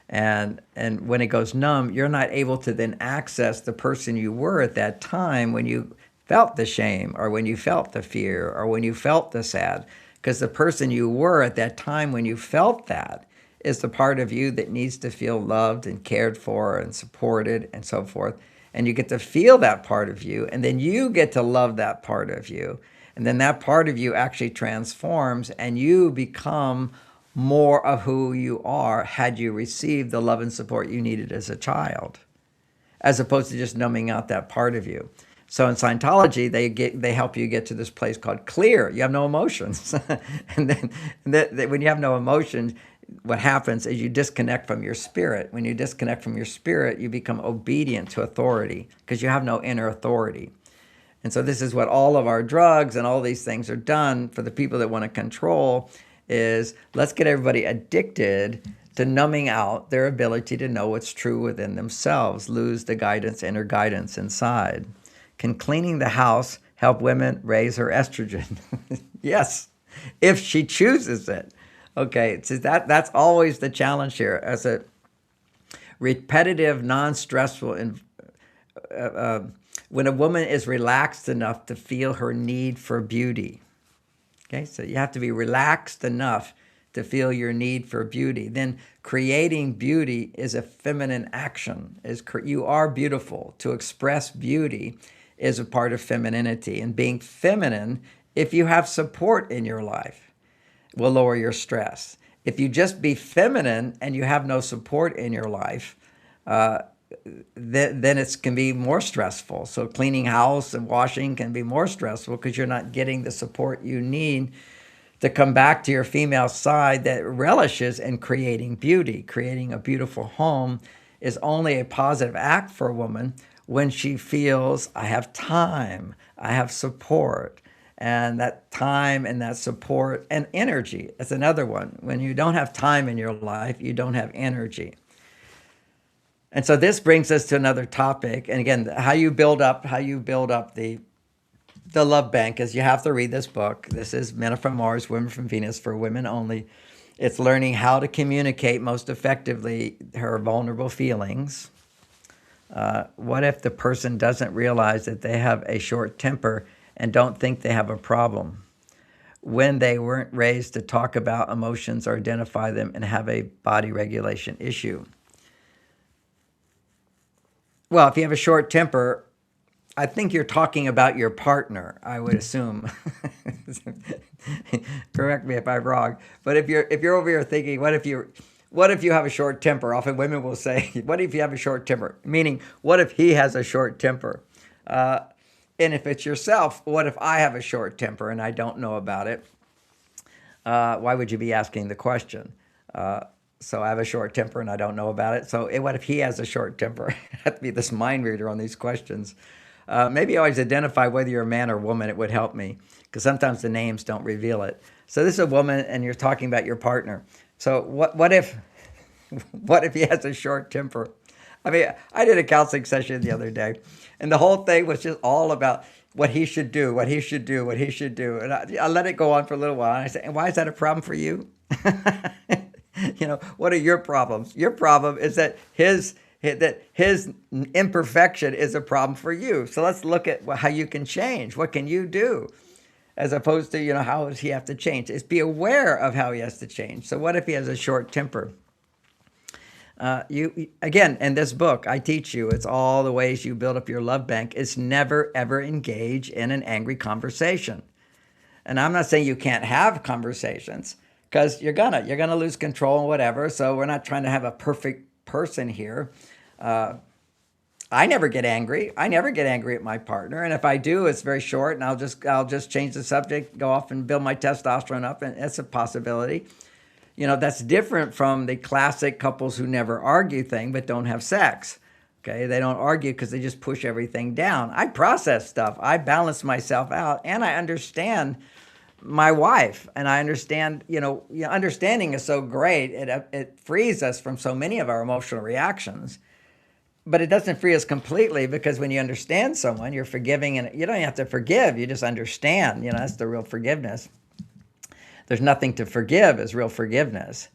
B: And when it goes numb, you're not able to then access the person you were at that time when you felt the shame, or when you felt the fear, or when you felt the sad. Because the person you were at that time when you felt that is the part of you that needs to feel loved and cared for and supported and so forth. And you get to feel that part of you, and then you get to love that part of you. And then that part of you actually transforms, and you become more of who you are had you received the love and support you needed as a child, as opposed to just numbing out that part of you. So in Scientology, they help you get to this place called clear. You have no emotions. And then when you have no emotions, what happens is you disconnect from your spirit. When you disconnect from your spirit, you become obedient to authority because you have no inner authority. And so this is what all of our drugs and all these things are done for the people that want to control is let's get everybody addicted to numbing out their ability to know what's true within themselves, lose the guidance, inner guidance inside. Can cleaning the house help women raise her estrogen? Yes, if she chooses it. Okay, so that's always the challenge here. As a repetitive, non-stressful, when a woman is relaxed enough to feel her need for beauty. Okay, so you have to be relaxed enough to feel your need for beauty. Then creating beauty is a feminine action. You are beautiful. To express beauty is a part of femininity. And being feminine, if you have support in your life, will lower your stress. If you just be feminine and you have no support in your life, then it can be more stressful. So cleaning house and washing can be more stressful because you're not getting the support you need to come back to your female side that relishes in creating beauty. Creating a beautiful home is only a positive act for a woman when she feels, I have time, I have support. And that time and that support and energy, that's another one. When you don't have time in your life, you don't have energy. And so this brings us to another topic. And again, how you build up the love bank is you have to read this book. This is Men Are From Mars, Women From Venus, for women only. It's learning how to communicate most effectively her vulnerable feelings. What if the person doesn't realize that they have a short temper and don't think they have a problem when they weren't raised to talk about emotions or identify them and have a body regulation issue? Well, if you have a short temper, I think you're talking about your partner, I would assume. Correct me if I'm wrong. But if you're over here thinking, what if you have a short temper? Often women will say, what if you have a short temper? Meaning, what if he has a short temper? And if it's yourself, what if I have a short temper and I don't know about it? Why would you be asking the question? So I have a short temper and I don't know about it. So what if he has a short temper? I have to be this mind reader on these questions. Maybe always identify whether you're a man or woman. It would help me because sometimes the names don't reveal it. So this is a woman and you're talking about your partner. So what if he has a short temper? I mean, I did a counseling session the other day and the whole thing was just all about what he should do, what he should do, what he should do. And I let it go on for a little while. And I said, and why is that a problem for you? What are your problems? Your problem is that his imperfection is a problem for you. So let's look at how you can change. What can you do? As opposed to, how does he have to change? It's be aware of how he has to change. So what if he has a short temper? Again, in this book, I teach you, it's all the ways you build up your love bank. It's never, ever engage in an angry conversation. And I'm not saying you can't have conversations, because you're gonna lose control and whatever. So we're not trying to have a perfect person here. I never get angry. I never get angry at my partner, and if I do, it's very short, and I'll just change the subject, go off and build my testosterone up, and it's a possibility. That's different from the classic couples who never argue thing but don't have sex. Okay, they don't argue because they just push everything down. I process stuff. I balance myself out, and I understand my wife, and I understand, understanding is so great. It frees us from so many of our emotional reactions, but it doesn't free us completely, because when you understand someone, you're forgiving, and you don't have to forgive. You just understand. That's the real forgiveness. There's nothing to forgive is real forgiveness.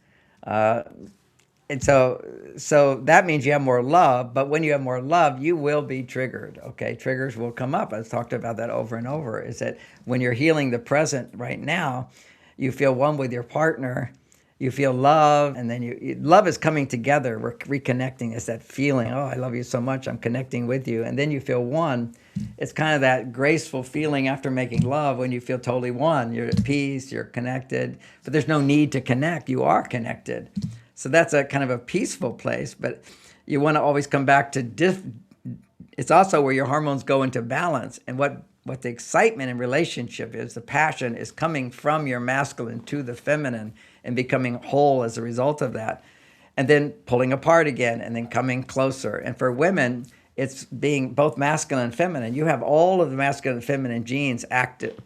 B: And so that means you have more love, but when you have more love, you will be triggered, okay? Triggers will come up. I've talked about that over and over, is that when you're healing the present right now, you feel one with your partner, you feel love, and then love is coming together. We're reconnecting. It's that feeling, oh, I love you so much, I'm connecting with you. And then you feel one. It's kind of that graceful feeling after making love when you feel totally one. You're at peace, you're connected, but there's no need to connect. You are connected. So that's a kind of a peaceful place, but you want to always come back to it's also where your hormones go into balance. And what the excitement in relationship is, the passion is coming from your masculine to the feminine and becoming whole as a result of that. And then pulling apart again and then coming closer. And for women, it's being both masculine and feminine. You have all of the masculine and feminine genes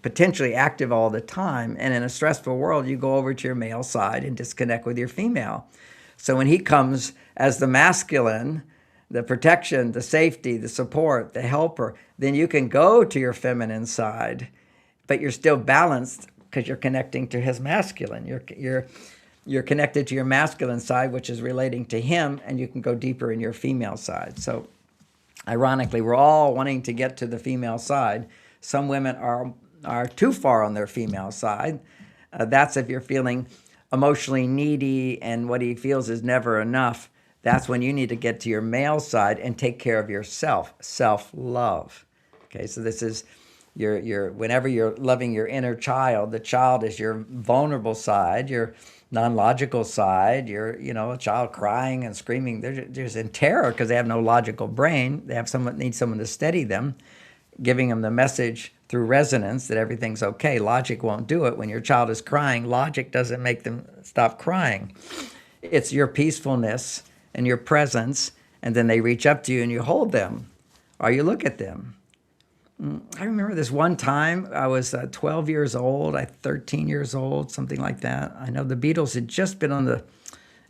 B: potentially active all the time. And in a stressful world, you go over to your male side and disconnect with your female. So when he comes as the masculine, the protection, the safety, the support, the helper, then you can go to your feminine side, but you're still balanced because you're connecting to his masculine. You're connected to your masculine side, which is relating to him, and you can go deeper in your female side. So ironically, we're all wanting to get to the female side. Some women are too far on their female side. That's if you're feeling emotionally needy and what he feels is never enough. That's when you need to get to your male side and take care of yourself, self-love. Okay, so this is your whenever you're loving your inner child, the child is your vulnerable side, your non-logical side, a child crying and screaming. They're just in terror because they have no logical brain. They need someone to steady them, giving them the message through resonance that everything's okay. Logic won't do it. When your child is crying, logic doesn't make them stop crying. It's your peacefulness and your presence, and then they reach up to you and you hold them, or you look at them. I remember this one time, I was 12 years old, 13 years old, something like that. I know the Beatles had just been on the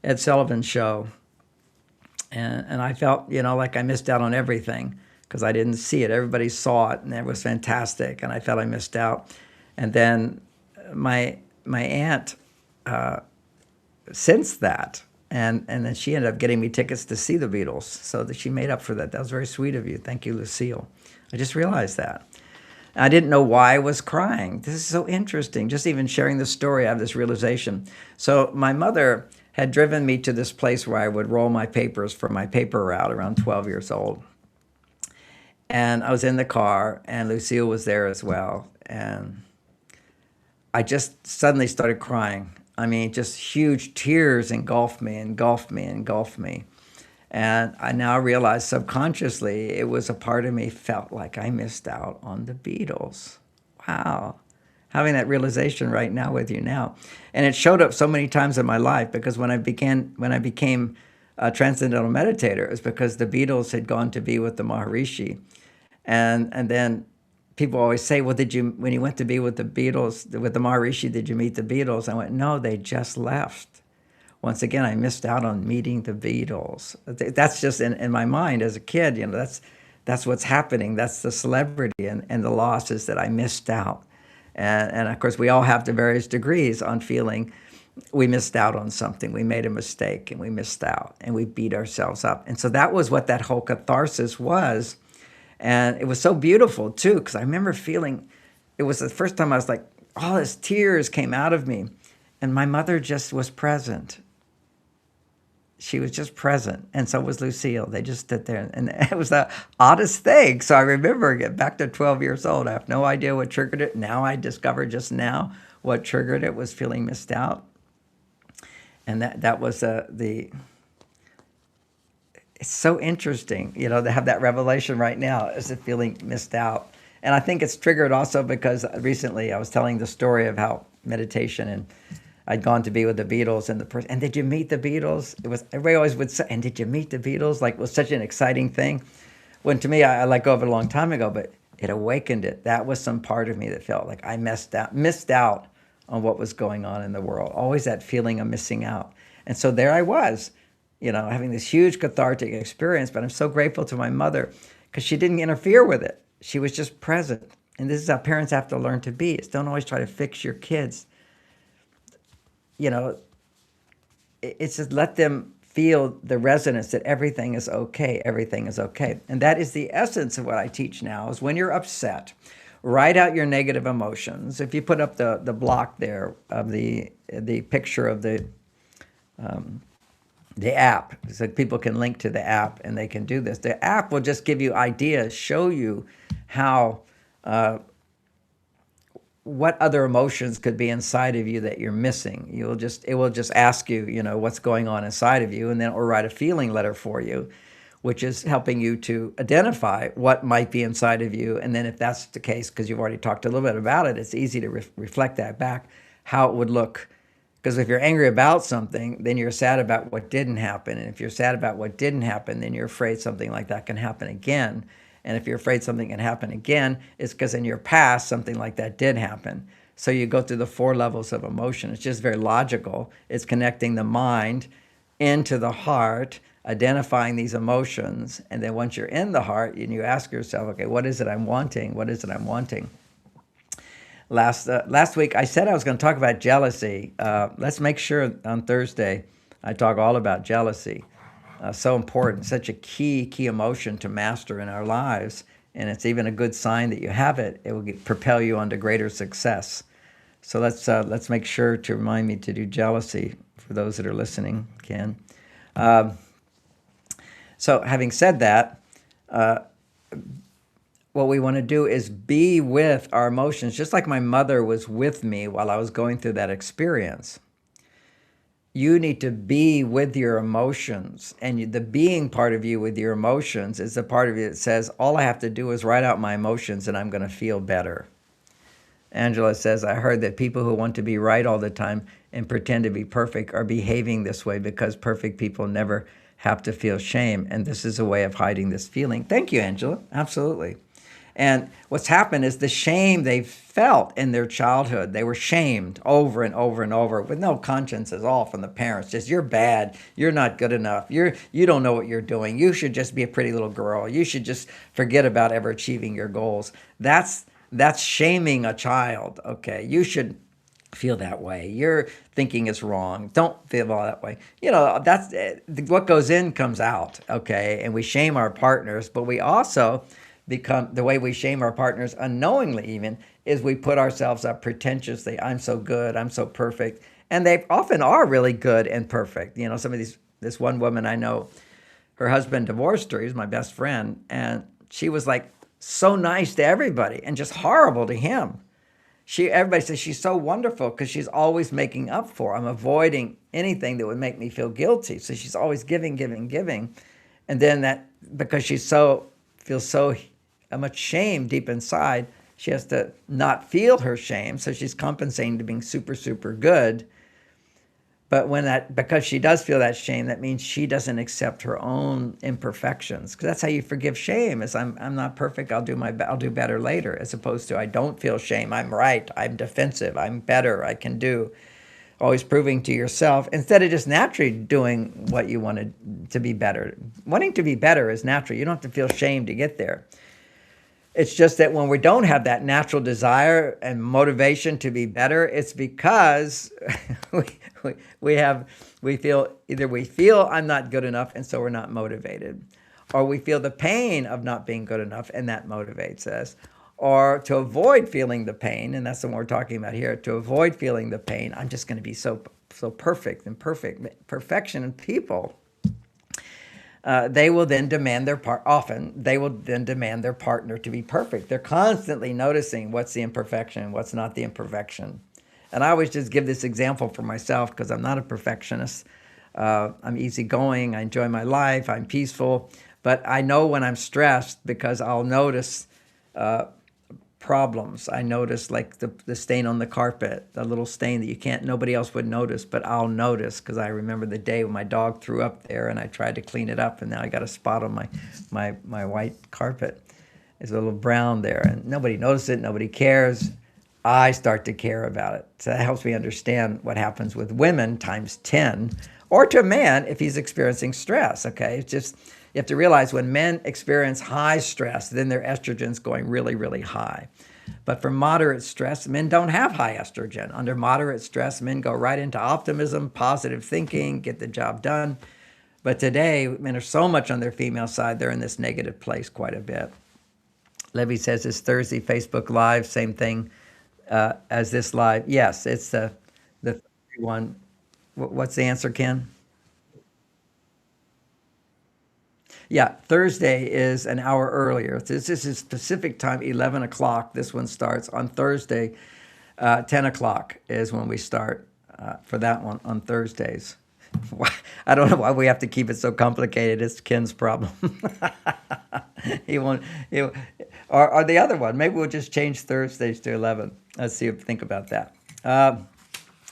B: Ed Sullivan show, and I felt, like I missed out on everything because I didn't see it. Everybody saw it, and it was fantastic, and I felt I missed out. And then my aunt sensed that, and then she ended up getting me tickets to see the Beatles, so that she made up for that. That was very sweet of you. Thank you, Lucille. I just realized that. I didn't know why I was crying. This is so interesting. Just even sharing the story, I have this realization. So my mother had driven me to this place where I would roll my papers for my paper route around 12 years old. And I was in the car, and Lucille was there as well. And I just suddenly started crying. I mean, just huge tears engulfed me. And I now realize subconsciously it was a part of me felt like I missed out on the Beatles. Wow. Having that realization right now with you now. And it showed up so many times in my life because when I became a transcendental meditator, it was because the Beatles had gone to be with the Maharishi. And then people always say, well, when you went to be with the Beatles, with the Maharishi, did you meet the Beatles? I went, no, they just left. Once again, I missed out on meeting the Beatles. That's just in my mind as a kid, that's what's happening. That's the celebrity and the loss is that I missed out. And of course, we all have to various degrees on feeling we missed out on something. We made a mistake and we missed out and we beat ourselves up. And so that was what that whole catharsis was. And it was so beautiful too, because I remember feeling, it was the first time I was like, all these tears came out of me. And my mother just was present. She was just present, and so was Lucille. They just stood there, and it was the oddest thing. So I remember getting back to 12 years old. I have no idea what triggered it. Now I discovered just now what triggered it was feeling missed out. And that was it's so interesting, to have that revelation right now as a feeling missed out. And I think it's triggered also because recently I was telling the story of how meditation and I'd gone to be with the Beatles and did you meet the Beatles? Everybody always would say, and did you meet the Beatles? Like it was such an exciting thing. When to me, I let go of it a long time ago, but it awakened it. That was some part of me that felt like I missed out on what was going on in the world. Always that feeling of missing out. And so there I was, having this huge cathartic experience, but I'm so grateful to my mother because she didn't interfere with it. She was just present. And this is how parents have to learn to be. It's don't always try to fix your kids. It's just let them feel the resonance that everything is okay, everything is okay. And that is the essence of what I teach now, is when you're upset, write out your negative emotions. If you put up the block there of the picture of the app, so people can link to the app and they can do this. The app will just give you ideas, show you how what other emotions could be inside of you that you're missing. It will just ask you, what's going on inside of you, and then it will write a feeling letter for you, which is helping you to identify what might be inside of you. And then if that's the case, because you've already talked a little bit about it, it's easy to reflect that back, how it would look. Because if you're angry about something, then you're sad about what didn't happen. And if you're sad about what didn't happen, then you're afraid something like that can happen again. And if you're afraid something can happen again, it's because in your past, something like that did happen. So you go through the 4 levels of emotion. It's just very logical. It's connecting the mind into the heart, identifying these emotions. And then once you're in the heart, and you ask yourself, okay, what is it I'm wanting? What is it I'm wanting? Last week, I said I was going to talk about jealousy. Let's make sure on Thursday I talk all about jealousy. So important, such a key emotion to master in our lives. And it's even a good sign that you have it. It will propel you onto greater success. So let's make sure to remind me to do jealousy for those that are listening, Ken. So having said that, what we want to do is be with our emotions, just like my mother was with me while I was going through that experience. You need to be with your emotions, and the being part of you with your emotions is the part of you that says, all I have to do is write out my emotions and I'm going to feel better. Angela says, I heard that people who want to be right all the time and pretend to be perfect are behaving this way because perfect people never have to feel shame. And this is a way of hiding this feeling. Thank you, Angela. Absolutely. And what's happened is the shame they felt in their childhood, they were shamed over and over and over with no conscience at all from the parents. Just, you're bad. You're not good enough. You don't know what you're doing. You should just be a pretty little girl. You should just forget about ever achieving your goals. That's shaming a child. Okay, you should feel that way. Your thinking is wrong. Don't feel all that way. That's what goes in comes out. Okay, and we shame our partners, but we also become, the way we shame our partners unknowingly even, is we put ourselves up pretentiously. I'm so good. I'm so perfect. And they often are really good and perfect. Some of this one woman I know, her husband divorced her. He's my best friend. And she was like so nice to everybody and just horrible to him. Everybody says she's so wonderful because she's always making up for him, avoiding anything that would make me feel guilty. So she's always giving. And then that, because she feels so much shame deep inside, she has to not feel her shame. So she's compensating to being super, super good. But because she does feel that shame, that means she doesn't accept her own imperfections. Because that's how you forgive shame, is I'm not perfect. I'll do better later, as opposed to I don't feel shame. I'm right. I'm defensive. I'm better. I can do. Always proving to yourself instead of just naturally doing what you wanted to be better. Wanting to be better is natural. You don't have to feel shame to get there. It's just that when we don't have that natural desire and motivation to be better, it's because we feel I'm not good enough, and so we're not motivated. Or we feel the pain of not being good enough, and that motivates us. Or to avoid feeling the pain, and that's what we're talking about here, to avoid feeling the pain, I'm just going to be so perfect. Perfection in people, they will then demand their partner to be perfect. They're constantly noticing what's the imperfection, what's not the imperfection. And I always just give this example for myself because I'm not a perfectionist. I'm easygoing. I enjoy my life. I'm peaceful. But I know when I'm stressed because I'll notice problems. I notice like the stain on the carpet, the little stain that nobody else would notice, but I'll notice because I remember the day when my dog threw up there and I tried to clean it up, and now I got a spot on my white carpet. There's a little brown there, and nobody noticed it, nobody cares. I start to care about it. So that helps me understand what happens with women times 10, or to a man if he's experiencing stress, okay? It's just, you have to realize when men experience high stress, then their estrogen's going really, really high. But for moderate stress, men don't have high estrogen. Under moderate stress, men go right into optimism, positive thinking, get the job done. But today, men are so much on their female side, they're in this negative place quite a bit. Levy says it's Thursday, Facebook Live, same thing as this live. Yes, it's the one. What's the answer, Ken? Yeah, Thursday is an hour earlier. This is Pacific time, 11 o'clock. This one starts on Thursday. 10 o'clock is when we start for that one on Thursdays. I don't know why we have to keep it so complicated. It's Ken's problem. He won't. Or the other one. Maybe we'll just change Thursdays to 11. Let's see. Think about that.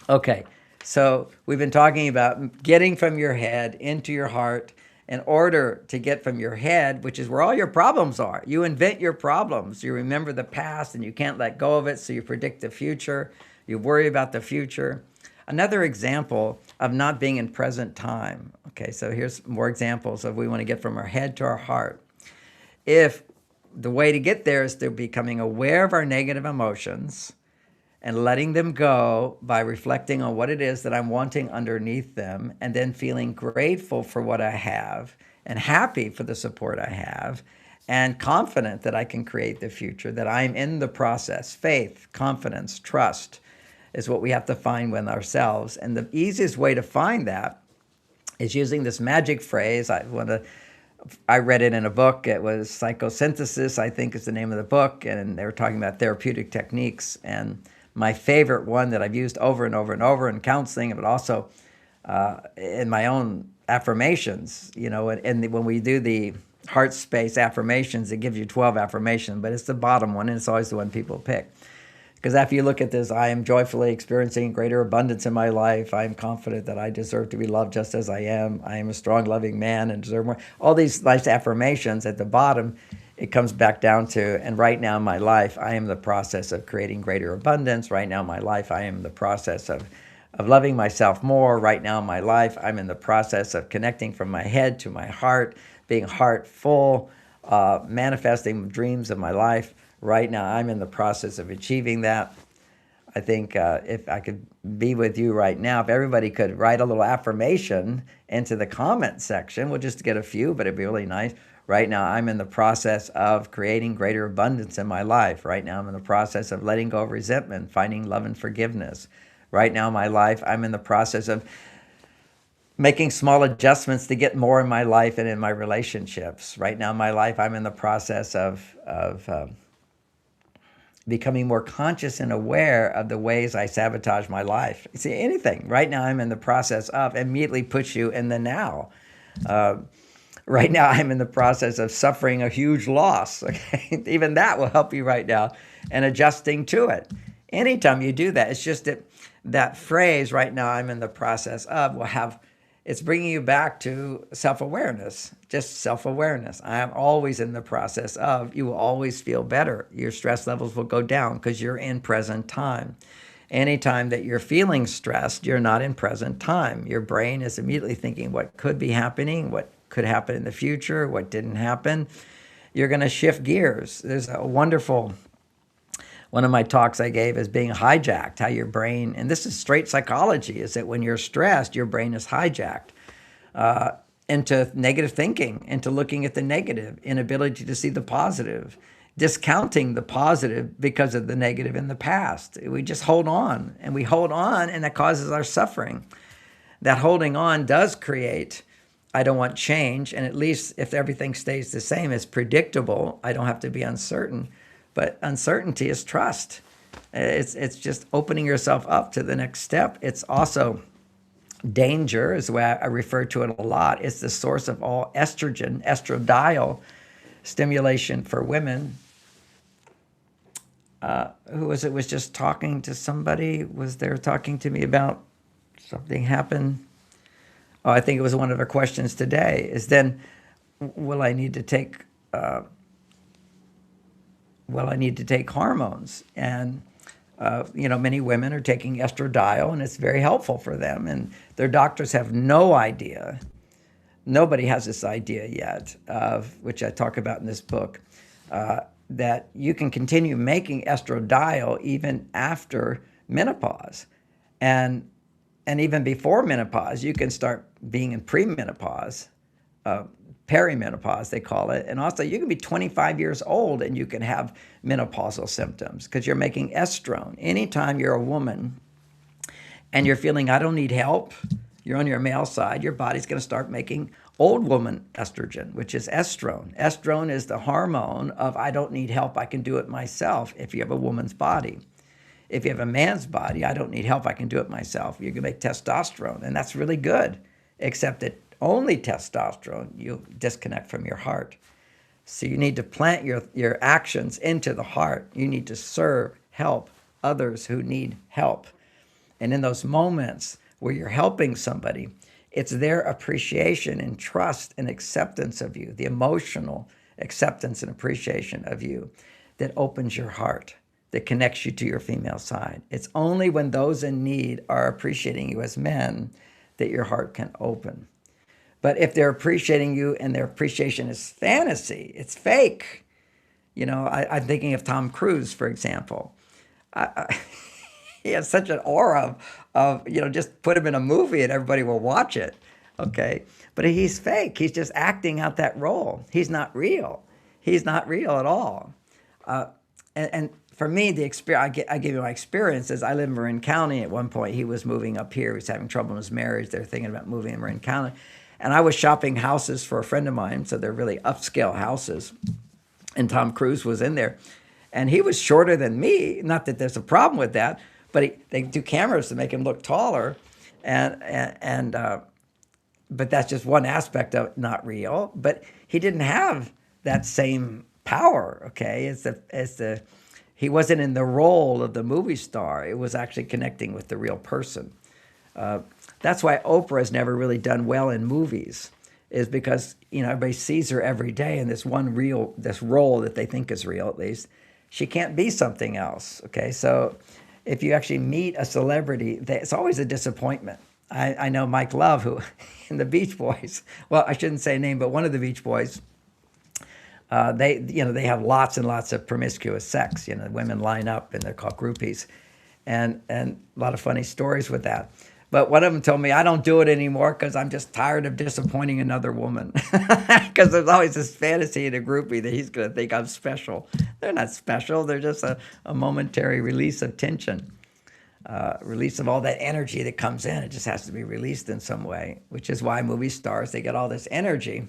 B: Okay. So we've been talking about getting from your head into your heart. In order to get from your head, which is where all your problems are. You invent your problems. You remember the past and you can't let go of it, so you predict the future. You worry about the future. Another example of not being in present time. Okay, so here's more examples of we want to get from our head to our heart. If the way to get there is through becoming aware of our negative emotions and letting them go by reflecting on what it is that I'm wanting underneath them, and then feeling grateful for what I have and happy for the support I have and confident that I can create the future, that I'm in the process. Faith, confidence, trust is what we have to find within ourselves. And the easiest way to find that is using this magic phrase. I read it in a book. It was Psychosynthesis, I think is the name of the book. And they were talking about therapeutic techniques. And my favorite one that I've used over and over and over in counseling, but also in my own affirmations, and when we do the heart space affirmations, it gives you 12 affirmations, but it's the bottom one, and it's always the one people pick. Because after you look at this, I am joyfully experiencing greater abundance in my life. I am confident that I deserve to be loved just as I am. I am a strong, loving man and deserve more. All these nice affirmations at the bottom, it comes back down to, and right now in my life, I am in the process of creating greater abundance. Right now in my life, I am in the process of loving myself more. Right now in my life, I'm in the process of connecting from my head to my heart, being heartful, manifesting dreams of my life. Right now, I'm in the process of achieving that. I think if I could be with you right now, if everybody could write a little affirmation into the comment section, we'll just get a few, but it'd be really nice. Right now, I'm in the process of creating greater abundance in my life. Right now, I'm in the process of letting go of resentment, finding love and forgiveness. Right now in my life, I'm in the process of making small adjustments to get more in my life and in my relationships. Right now in my life, I'm in the process of becoming more conscious and aware of the ways I sabotage my life. See, anything. Right now, I'm in the process of immediately puts you in the now. Right now, I'm in the process of suffering a huge loss. Okay? Even that will help you right now and adjusting to it. Anytime you do that, it's just that phrase, right now, I'm in the process of, it's bringing you back to self-awareness, just self-awareness. I am always in the process of, you will always feel better. Your stress levels will go down because you're in present time. Anytime that you're feeling stressed, you're not in present time. Your brain is immediately thinking what could be happening, what could happen in the future, what didn't happen. You're going to shift gears. There's a wonderful, one of my talks I gave is being hijacked, how your brain, and this is straight psychology, is that when you're stressed, your brain is hijacked into negative thinking, into looking at the negative, inability to see the positive, discounting the positive because of the negative in the past. We just hold on, and that causes our suffering. That holding on does create, I don't want change, and at least if everything stays the same, it's predictable. I don't have to be uncertain. But uncertainty is trust. It's just opening yourself up to the next step. It's also danger, is the way I refer to it a lot. It's the source of all estrogen, estradiol stimulation for women. Who was it? Was just talking to somebody? Was there talking to me about something happened? Oh, I think it was one of our questions today. Is then, will I need to take hormones? And, many women are taking estradiol, and it's very helpful for them. And their doctors have no idea. Nobody has this idea yet, of which I talk about in this book, that you can continue making estradiol even after menopause. And even before menopause, you can start being in premenopause, perimenopause, they call it. And also, you can be 25 years old and you can have menopausal symptoms because you're making estrone. Anytime you're a woman and you're feeling, I don't need help, you're on your male side, your body's going to start making old woman estrogen, which is estrone. Estrone is the hormone of, I don't need help, I can do it myself if you have a woman's body. If you have a man's body, I don't need help, I can do it myself. You can make testosterone, and that's really good, except that only testosterone, you disconnect from your heart. So you need to plant your actions into the heart. You need to serve, help others who need help. And in those moments where you're helping somebody, it's their appreciation and trust and acceptance of you, the emotional acceptance and appreciation of you, that opens your heart. that connects you to your female side. It's only when those in need are appreciating you as men that your heart can open. But if they're appreciating you and their appreciation is fantasy, it's fake. I'm thinking of Tom Cruise, for example. He has such an aura of just put him in a movie and everybody will watch it. Okay. But he's fake. He's just acting out that role. He's not real. He's not real at all. And for me, the experience, I give you my experiences. I live in Marin County. At one point, he was moving up here. He was having trouble in his marriage. They were thinking about moving in Marin County. And I was shopping houses for a friend of mine. So they're really upscale houses. And Tom Cruise was in there. And he was shorter than me. Not that there's a problem with that. But they do cameras to make him look taller. But that's just one aspect of it, not real. But he didn't have that same power, okay? He wasn't in the role of the movie star. It was actually connecting with the real person. That's why Oprah has never really done well in movies, is because everybody sees her every day in this role that they think is real, at least. She can't be something else, okay? So if you actually meet a celebrity, it's always a disappointment. I know Mike Love, who in the Beach Boys, well, I shouldn't say a name, but one of the Beach Boys, they have lots and lots of promiscuous sex. Women line up and they're called groupies, and a lot of funny stories with that. But one of them told me, I don't do it anymore because I'm just tired of disappointing another woman. Because there's always this fantasy in a groupie that he's going to think I'm special. They're not special. They're just a momentary release of tension, release of all that energy that comes in. It just has to be released in some way, which is why movie stars, they get all this energy.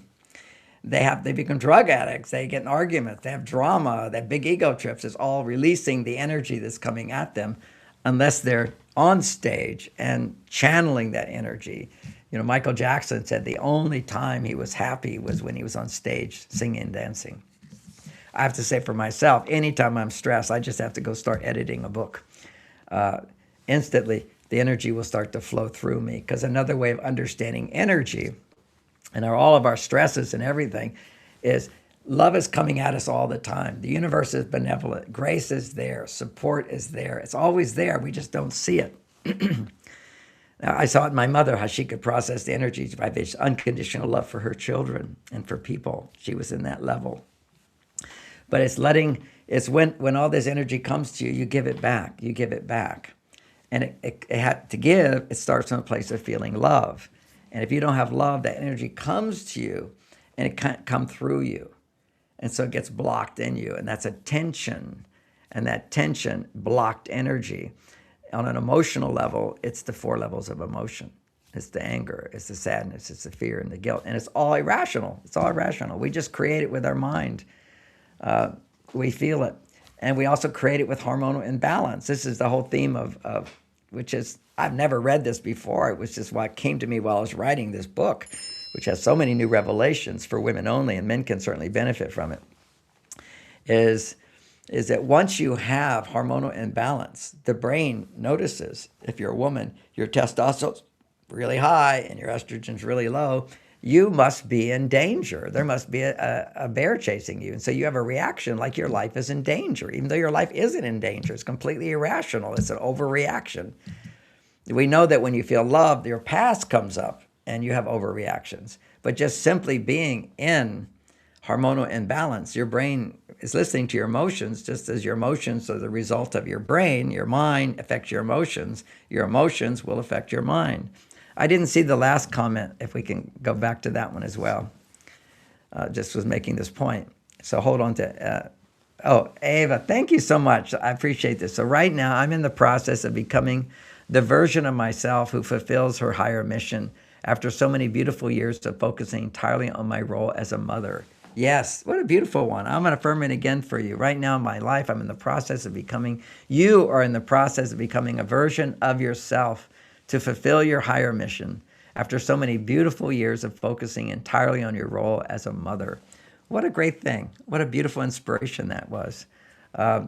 B: They become drug addicts. They get in arguments. They have drama. They have big ego trips. It's all releasing the energy that's coming at them, unless they're on stage and channeling that energy. Michael Jackson said the only time he was happy was when he was on stage singing and dancing. I have to say for myself, anytime I'm stressed, I just have to go start editing a book. Instantly, the energy will start to flow through me, because another way of understanding energy and all of our stresses and everything is love is coming at us all the time. The universe is benevolent. Grace is there. Support is there. It's always there. We just don't see it. Now, I saw it in my mother, how she could process the energy by this unconditional love for her children and for people. She was in that level. But it's when all this energy comes to you, you give it back. You give it back. And it had to give, it starts from a place of feeling love. And if you don't have love, that energy comes to you and it can't come through you. And so it gets blocked in you. And that's a tension. And that tension, blocked energy, on an emotional level, it's the 4 levels of emotion. It's the anger, it's the sadness, it's the fear and the guilt. And it's all irrational. It's all irrational. We just create it with our mind. We feel it. And we also create it with hormonal imbalance. This is the whole theme of which is, I've never read this before. It was just what came to me while I was writing this book, which has so many new revelations for women only, and men can certainly benefit from it, is that once you have hormonal imbalance, the brain notices, if you're a woman, your testosterone's really high and your estrogen's really low, you must be in danger. There must be a bear chasing you. And so you have a reaction like your life is in danger, even though your life isn't in danger. It's completely irrational. It's an overreaction. We know that when you feel loved, your past comes up and you have overreactions. But just simply being in hormonal imbalance, your brain is listening to your emotions, just as your emotions are the result of your brain. Your mind affects your emotions. Your emotions will affect your mind. I didn't see the last comment, if we can go back to that one as well. Just was making this point. So hold on to, Ava, thank you so much. I appreciate this. So right now I'm in the process of becoming the version of myself who fulfills her higher mission after so many beautiful years of focusing entirely on my role as a mother. Yes, what a beautiful one. I'm going to affirm it again for you. Right now in my life, you are in the process of becoming a version of yourself to fulfill your higher mission after so many beautiful years of focusing entirely on your role as a mother. What a great thing. What a beautiful inspiration that was. I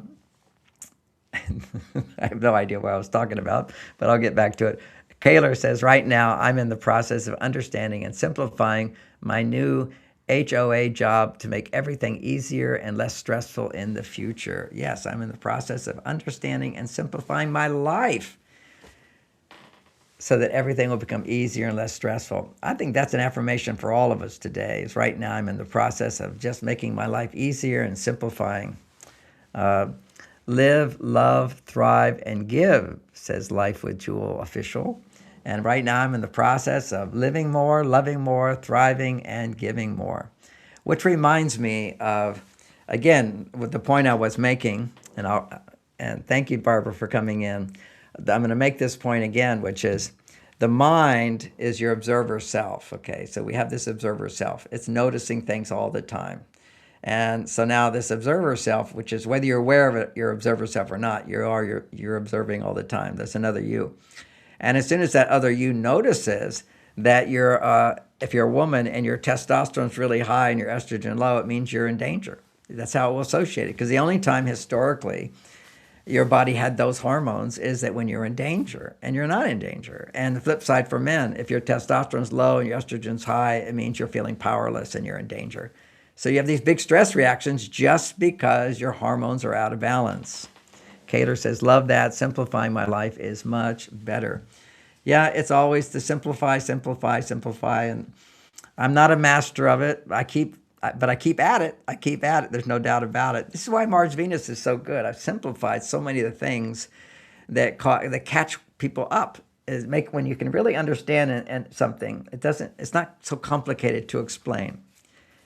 B: have no idea what I was talking about, but I'll get back to it. Kaylor says, right now, I'm in the process of understanding and simplifying my new HOA job to make everything easier and less stressful in the future. Yes, I'm in the process of understanding and simplifying my life so that everything will become easier and less stressful. I think that's an affirmation for all of us today. Is right now I'm in the process of just making my life easier and simplifying. Live, love, thrive, and give, says Life with Jewel Official. And right now I'm in the process of living more, loving more, thriving, and giving more. Which reminds me of, again, with the point I was making, and thank you, Barbara, for coming in. I'm going to make this point again, which is the mind is your observer self, okay? So we have this observer self. It's noticing things all the time. And so now this observer self, which is whether you're aware of it, your observer self or not, you're observing all the time. That's another you. And as soon as that other you notices that if you're a woman and your testosterone's really high and your estrogen low, it means you're in danger. That's how it will associate it. Because the only time historically your body had those hormones is that when you're in danger, and you're not in danger. And the flip side for men, if your testosterone's low and your estrogen's high, it means you're feeling powerless and you're in danger. So you have these big stress reactions just because your hormones are out of balance. Kaler says, love that. Simplifying my life is much better. Yeah, it's always to simplify, simplify, simplify. And I'm not a master of it. But I keep at it. I keep at it. There's no doubt about it. This is why Mars Venus is so good. I've simplified so many of the things that catch people up. When you can really understand and something, it's not so complicated to explain.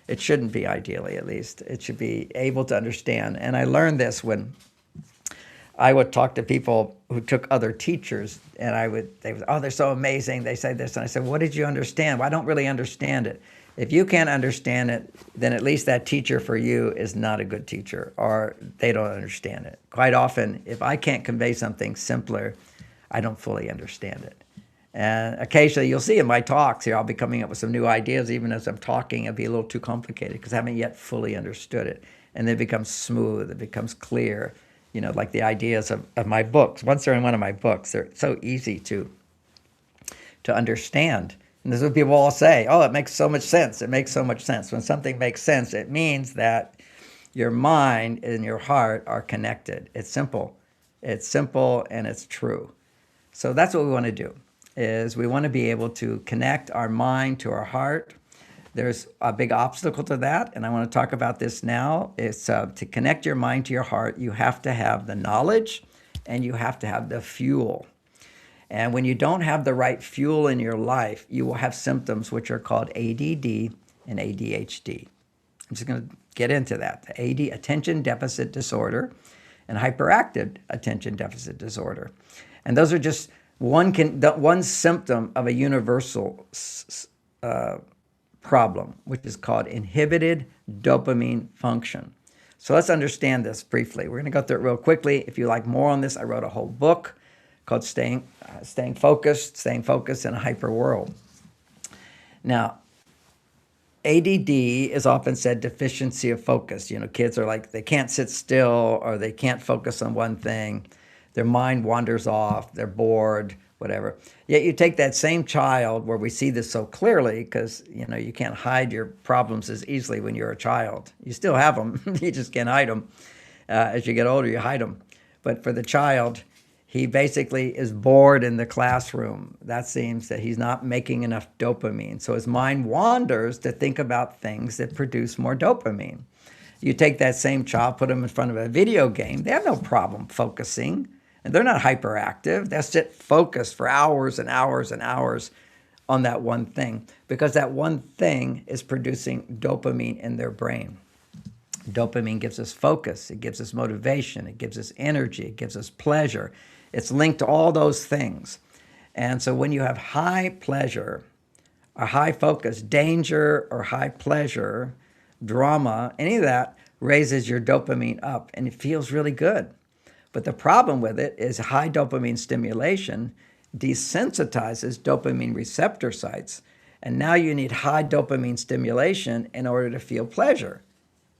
B: It shouldn't be, ideally, at least. It should be able to understand. And I learned this when I would talk to people who took other teachers, and they would, oh, they're so amazing. They say this. And I said, what did you understand? Well, I don't really understand it. If you can't understand it, then at least that teacher for you is not a good teacher, or they don't understand it. Quite often, if I can't convey something simpler, I don't fully understand it. And occasionally you'll see in my talks here, I'll be coming up with some new ideas. Even as I'm talking, it'll be a little too complicated because I haven't yet fully understood it. And then it becomes smooth, it becomes clear, like the ideas of my books. Once they're in one of my books, they're so easy to understand. And this is what people all say, oh, it makes so much sense. It makes so much sense. When something makes sense, it means that your mind and your heart are connected. It's simple. It's simple and it's true. So that's what we want to do. Is we want to be able to connect our mind to our heart. There's a big obstacle to that, and I want to talk about this now. It's to connect your mind to your heart, you have to have the knowledge and you have to have the fuel. And when you don't have the right fuel in your life, you will have symptoms which are called ADD and ADHD. I'm just going to get into that. The attention deficit disorder and hyperactive attention deficit disorder. And those are just one symptom of a universal problem, which is called inhibited dopamine function. So let's understand this briefly. We're going to go through it real quickly. If you like more on this, I wrote a whole book called Staying Focused in a Hyper World. Now, ADD is often said deficiency of focus. Kids are like, they can't sit still or they can't focus on one thing. Their mind wanders off, they're bored, whatever. Yet you take that same child where we see this so clearly because, you can't hide your problems as easily when you're a child. You still have them, you just can't hide them. As you get older, you hide them. But for the child, he basically is bored in the classroom. That seems that he's not making enough dopamine. So his mind wanders to think about things that produce more dopamine. You take that same child, put them in front of a video game, they have no problem focusing. And they're not hyperactive. They'll sit focused for hours and hours and hours on that one thing because that one thing is producing dopamine in their brain. Dopamine gives us focus. It gives us motivation. It gives us energy. It gives us pleasure. It's linked to all those things. And so when you have high pleasure or high focus, danger or high pleasure, drama, any of that raises your dopamine up and it feels really good. But the problem with it is high dopamine stimulation desensitizes dopamine receptor sites. And now you need high dopamine stimulation in order to feel pleasure.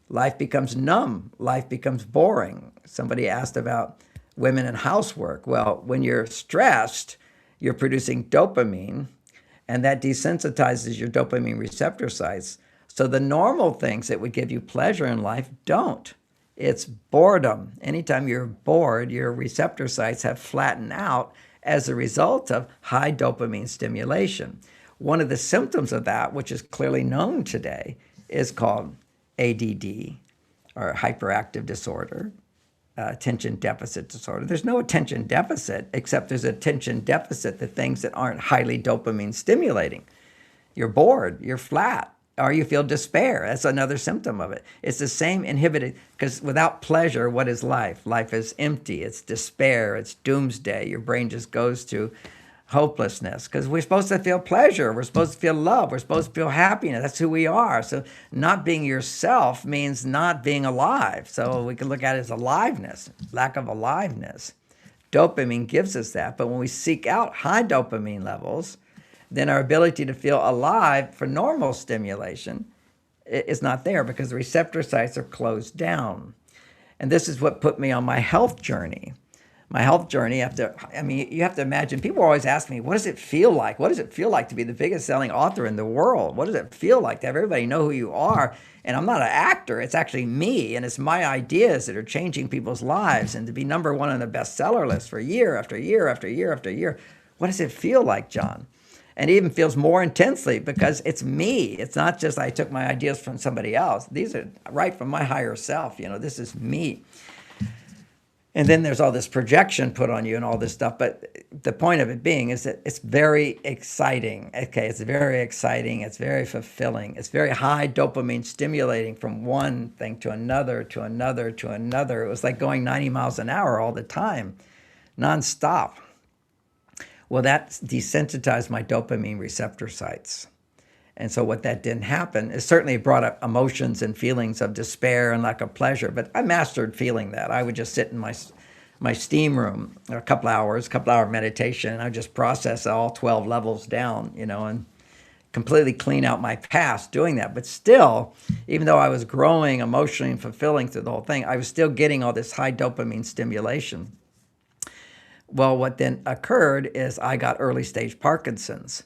B: Life becomes numb. Life becomes boring. Somebody asked about women in housework. Well, when you're stressed, you're producing dopamine, and that desensitizes your dopamine receptor sites. So the normal things that would give you pleasure in life don't. It's boredom. Anytime you're bored, your receptor sites have flattened out as a result of high dopamine stimulation. One of the symptoms of that, which is clearly known today, is called ADD, or hyperactive disorder, attention deficit disorder. There's no attention deficit, except there's attention deficit to things that aren't highly dopamine stimulating. You're bored, you're flat, or you feel despair. That's another symptom of it. It's the same inhibited, because without pleasure, what is life? Life is empty, it's despair, it's doomsday. Your brain just goes to hopelessness, because we're supposed to feel pleasure, we're supposed to feel love, we're supposed to feel happiness. That's who we are. So not being yourself means not being alive. So we can look at it as aliveness, lack of aliveness. Dopamine gives us that, but when we seek out high dopamine levels, then our ability to feel alive for normal stimulation is not there, because the receptor sites are closed down. And this is what put me on my health journey. My health journey, you have to imagine, people always ask me, what does it feel like? What does it feel like to be the biggest selling author in the world? What does it feel like to have everybody know who you are? And I'm not an actor, it's actually me, and it's my ideas that are changing people's lives, and to be number one on the bestseller list for year after year after year after year. What does it feel like, John? And it even feels more intensely because it's me. It's not just I took my ideas from somebody else. These are right from my higher self. This is me. And then there's all this projection put on you and all this stuff. But the point of it being is that it's very exciting. Okay, it's very exciting. It's very fulfilling. It's very high dopamine stimulating from one thing to another, to another, to another. It was like going 90 miles an hour all the time, nonstop. Well, that desensitized my dopamine receptor sites. And so what that didn't happen, it certainly brought up emotions and feelings of despair and lack of pleasure, but I mastered feeling that. I would just sit in my steam room a couple hour meditation, and I would just process all 12 levels down, and completely clean out my past doing that. But still, even though I was growing emotionally and fulfilling through the whole thing, I was still getting all this high dopamine stimulation. Well, what then occurred is I got early stage Parkinson's,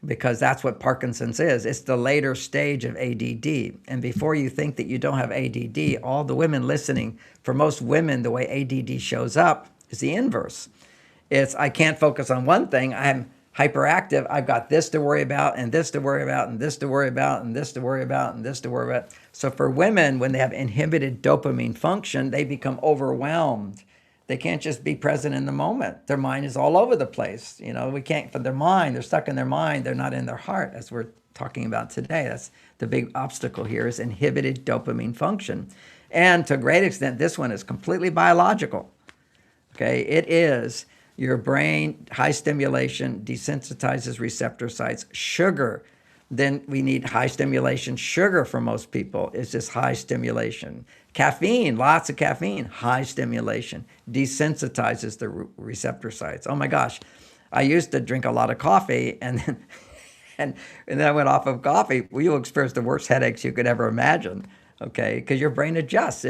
B: because that's what Parkinson's is. It's the later stage of ADD. And before you think that you don't have ADD, all the women listening, for most women, the way ADD shows up is the inverse. It's I can't focus on one thing. I'm hyperactive. I've got this to worry about, and this to worry about, and this to worry about, and this to worry about, and this to worry about. So for women, when they have inhibited dopamine function, they become overwhelmed. They can't just be present in the moment. Their mind is all over the place. We can't, for their mind, they're stuck in their mind. They're not in their heart, as we're talking about today. That's the big obstacle here, is inhibited dopamine function. And to a great extent, this one is completely biological. Okay, it is your brain, high stimulation, desensitizes receptor sites. Sugar, then we need high stimulation. Sugar for most people is just high stimulation. Caffeine, lots of caffeine, high stimulation, desensitizes the receptor sites. Oh my gosh, I used to drink a lot of coffee, and then I went off of coffee. Well, you'll experience the worst headaches you could ever imagine. Okay, because your brain adjusts,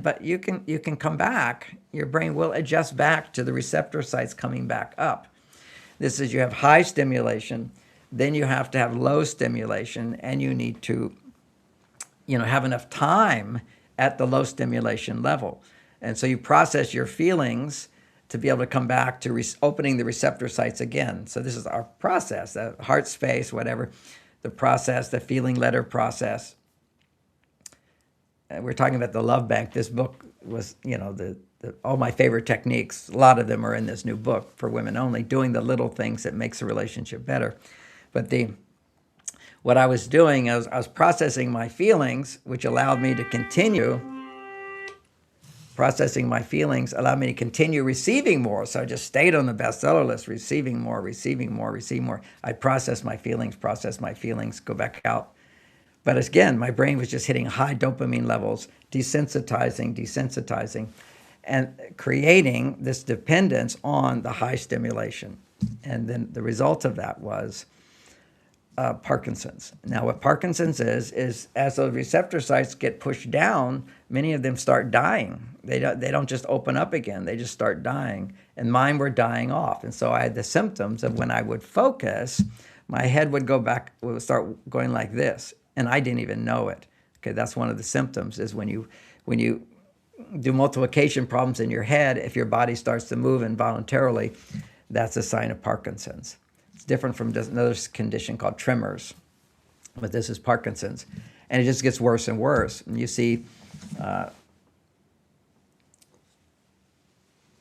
B: but you can come back. Your brain will adjust back to the receptor sites coming back up. This is, you have high stimulation, then you have to have low stimulation, and you need to, have enough time at the low stimulation level. And so you process your feelings to be able to come back to opening the receptor sites again. So this is our process, the heart space, whatever, the process, the feeling letter process. We're talking about the love bank. This book was, all my favorite techniques, a lot of them are in this new book for women only, doing the little things that makes a relationship better. But what I was doing is I was processing my feelings, which allowed me to continue. Processing my feelings allowed me to continue receiving more. So I just stayed on the bestseller list, receiving more, receiving more, receiving more. I'd process my feelings, go back out. But again, my brain was just hitting high dopamine levels, desensitizing, and creating this dependence on the high stimulation. And then the result of that was Parkinson's. Now, what Parkinson's is as those receptor sites get pushed down, many of them start dying. They don't just open up again. They just start dying. And mine were dying off. And so I had the symptoms of when I would focus, my head would start going like this. and I didn't even know it. Okay, that's one of the symptoms, is when you do multiplication problems in your head, if your body starts to move involuntarily, that's a sign of Parkinson's. It's different from another condition called tremors, but this is Parkinson's. And it just gets worse and worse. And you see a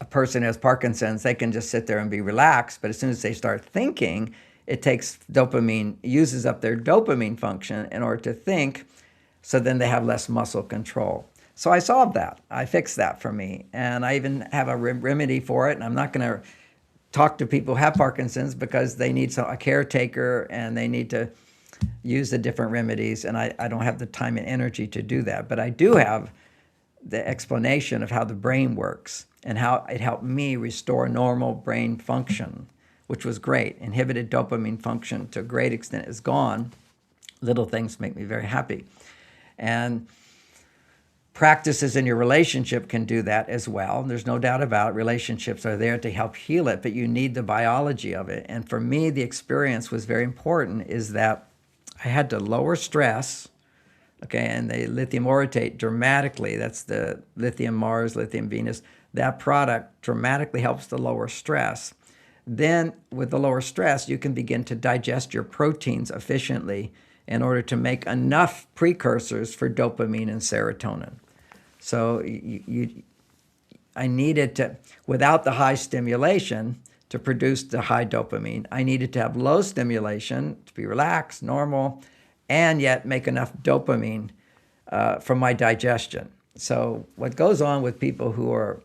B: person who has Parkinson's, they can just sit there and be relaxed, but as soon as they start thinking, it takes dopamine, uses up their dopamine function in order to think, so then they have less muscle control. So I solved that. I fixed that for me. And I even have a remedy for it. And I'm not going to talk to people who have Parkinson's because they need a caretaker and they need to use the different remedies. And I don't have the time and energy to do that. But I do have the explanation of how the brain works and how it helped me restore normal brain function, which was great. Inhibited dopamine function to a great extent is gone. Little things make me very happy. And practices in your relationship can do that as well. There's no doubt about it. Relationships are there to help heal it, but you need the biology of it. And for me, the experience was very important, is that I had to lower stress, okay, and the lithium orotate dramatically, that's the lithium Mars, lithium Venus, that product dramatically helps to lower stress. Then with the lower stress, you can begin to digest your proteins efficiently in order to make enough precursors for dopamine and serotonin. So I needed to, without the high stimulation to produce the high dopamine, I needed to have low stimulation to be relaxed, normal, and yet make enough dopamine from my digestion. So what goes on with people who are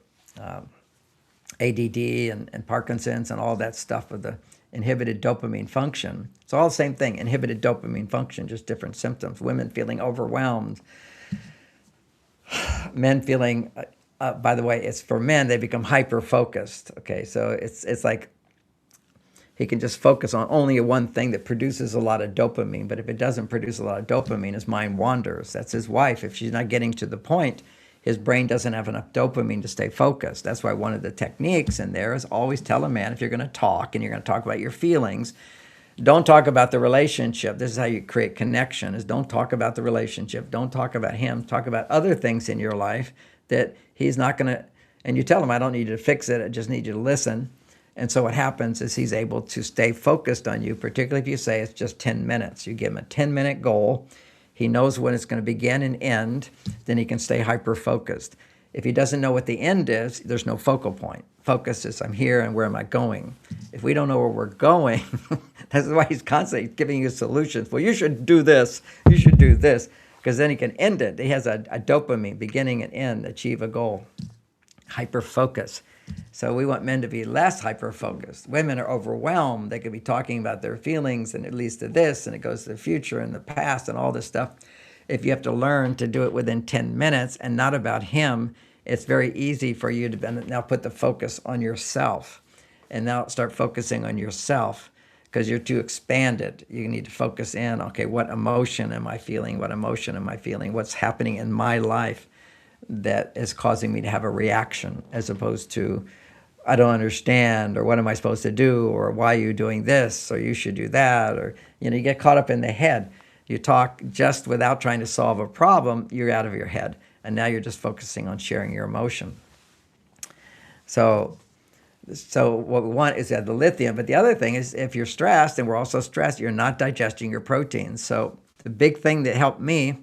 B: ADD and Parkinson's and all that stuff with the inhibited dopamine function, it's all the same thing, inhibited dopamine function, just different symptoms. Women feeling overwhelmed, men feeling, by the way, it's for men, they become hyper-focused, okay? So it's like he can just focus on only one thing that produces a lot of dopamine, but if it doesn't produce a lot of dopamine, his mind wanders. That's his wife. If she's not getting to the point, his brain doesn't have enough dopamine to stay focused. That's why one of the techniques in there is always tell a man, if you're going to talk and you're going to talk about your feelings, don't talk about the relationship. This is how you create connection, is don't talk about the relationship. Don't talk about him. Talk about other things in your life that he's not going to, and you tell him, I don't need you to fix it. I just need you to listen. And so what happens is he's able to stay focused on you, particularly if you say it's just 10 minutes. You give him a 10-minute goal. He knows when it's going to begin and end. Then he can stay hyper-focused. If he doesn't know what the end is, there's no focal point. Focus is, I'm here and where am I going? If we don't know where we're going, that's why he's constantly giving you solutions. Well, you should do this. You should do this. Because then he can end it. He has a dopamine, beginning and end, achieve a goal. Hyper-focus. So we want men to be less hyper-focused. Women are overwhelmed. They could be talking about their feelings, and it leads to this, and it goes to the future and the past and all this stuff. If you have to learn to do it within 10 minutes and not about him, it's very easy for you to now put the focus on yourself. And now start focusing on yourself, because you're too expanded. You need to focus in, okay, what emotion am I feeling? What emotion am I feeling? What's happening in my life that is causing me to have a reaction, as opposed to, I don't understand, or what am I supposed to do, or why are you doing this, or you should do that, or, you get caught up in the head. You talk just without trying to solve a problem, you're out of your head. And now you're just focusing on sharing your emotion. So what we want is the lithium. But the other thing is, if you're stressed, and we're also stressed, you're not digesting your proteins. So the big thing that helped me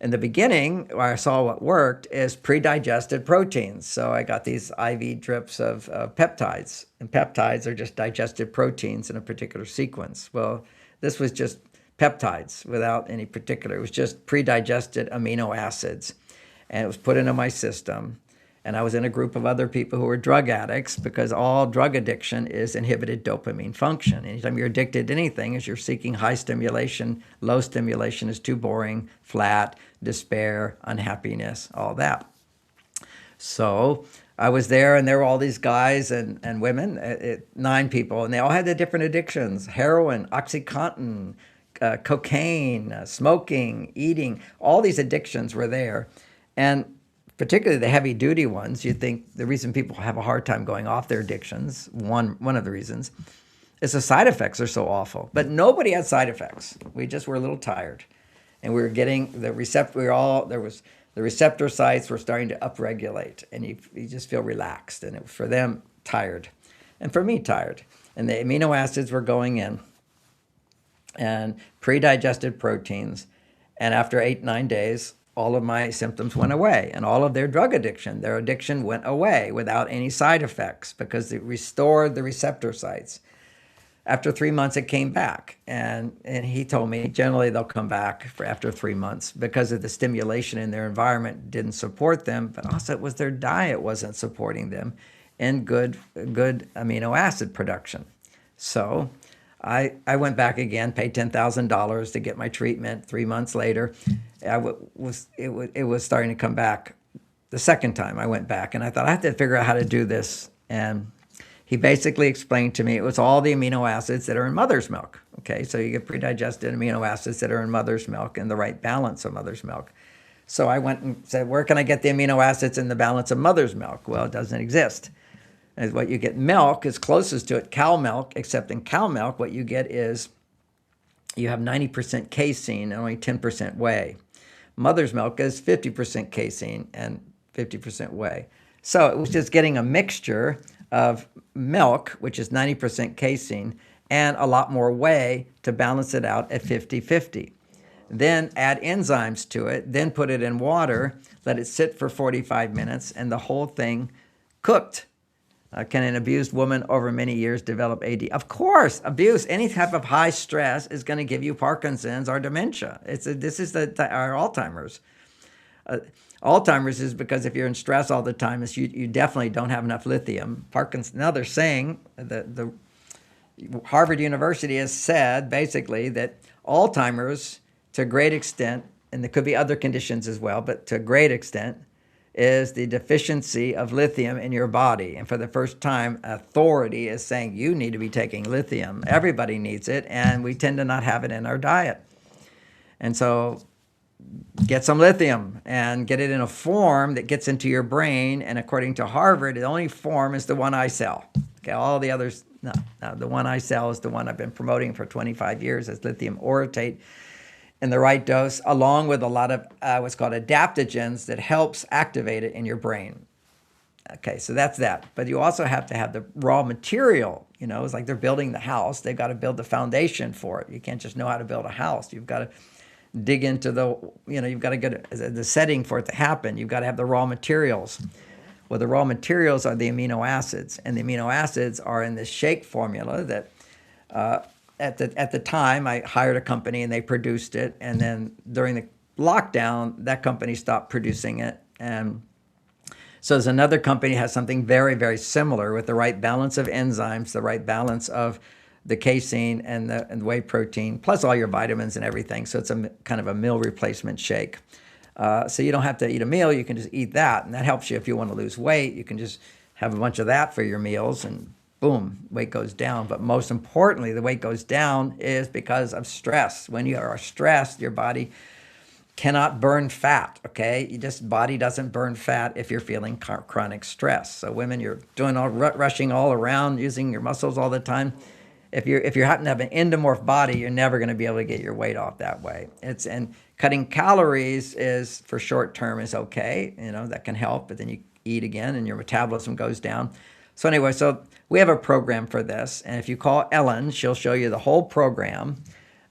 B: in the beginning, where I saw what worked, is pre-digested proteins. So I got these IV drips of peptides. And peptides are just digested proteins in a particular sequence. Well, this was just peptides without any particular. It was just pre-digested amino acids. And it was put into my system. And I was in a group of other people who were drug addicts, because all drug addiction is inhibited dopamine function. Anytime you're addicted to anything, is you're seeking high stimulation. Low stimulation is too boring, flat, despair, unhappiness, all that. So I was there, and there were all these guys and women, 9 people, and they all had the different addictions: heroin, OxyContin, cocaine, smoking, eating. All these addictions were there. And particularly the heavy-duty ones, you think the reason people have a hard time going off their addictions, one of the reasons, is the side effects are so awful. But nobody had side effects. We just were a little tired. and we were getting the receptor sites were starting to upregulate, and you just feel relaxed, and it was for them tired, and for me tired, and the amino acids were going in, and pre-digested proteins, and after 8-9 days, all of my symptoms went away, and all of their addiction went away without any side effects because it restored the receptor sites. After 3 months, it came back, and he told me generally they'll come back after 3 months because of the stimulation in their environment didn't support them, but also it was their diet wasn't supporting them in good amino acid production. So I went back again, paid $10,000 to get my treatment. 3 months later, it was starting to come back. The second time I went back, and I thought I have to figure out how to do this, and he basically explained to me it was all the amino acids that are in mother's milk. Okay, so you get pre-digested amino acids that are in mother's milk and the right balance of mother's milk. So I went and said, where can I get the amino acids in the balance of mother's milk? Well, it doesn't exist. And what you get milk is closest to it, cow milk, except in cow milk, what you get is you have 90% casein and only 10% whey. Mother's milk is 50% casein and 50% whey. So it was just getting a mixture of milk, which is 90% casein, and a lot more whey to balance it out at 50-50. Then add enzymes to it, then put it in water, let it sit for 45 minutes, and the whole thing cooked. Can an abused woman over many years develop AD? Of course, abuse, any type of high stress is going to give you Parkinson's or dementia. This is our Alzheimer's. Alzheimer's is because if you're in stress all the time, you definitely don't have enough lithium. Parkinson's. Now they're saying the Harvard University has said basically that Alzheimer's, to a great extent, and there could be other conditions as well, but to a great extent, is the deficiency of lithium in your body. And for the first time, authority is saying you need to be taking lithium. Everybody needs it, and we tend to not have it in our diet. And so get some lithium and get it in a form that gets into your brain. And according to Harvard, the only form is the one I sell. Okay, all the others, no. The one I sell is the one I've been promoting for 25 years as lithium orotate in the right dose, along with a lot of what's called adaptogens that helps activate it in your brain. Okay, so that's that. But you also have to have the raw material. You know, it's like they're building the house. They've got to build the foundation for it. You can't just know how to build a house. You've got to dig into you've got to get the setting for it to happen. You've got to have the raw materials. Well, the raw materials are the amino acids, and the amino acids are in this shake formula that at the time I hired a company and they produced it, and then during the lockdown, that company stopped producing it. And so there's another company that has something very, very similar with the right balance of enzymes, the right balance of the casein and the whey protein, plus all your vitamins and everything. So it's a kind of a meal replacement shake. So you don't have to eat a meal. You can just eat that. And that helps you if you want to lose weight. You can just have a bunch of that for your meals and boom, weight goes down. But most importantly, the weight goes down is because of stress. When you are stressed, your body cannot burn fat, okay? Body doesn't burn fat if you're feeling chronic stress. So women, you're doing rushing all around, using your muscles all the time. If you happen to have an endomorph body, you're never going to be able to get your weight off that way. And cutting calories is for short term is okay, that can help, but then you eat again and your metabolism goes down. So anyway, so we have a program for this, and if you call Ellen, she'll show you the whole program,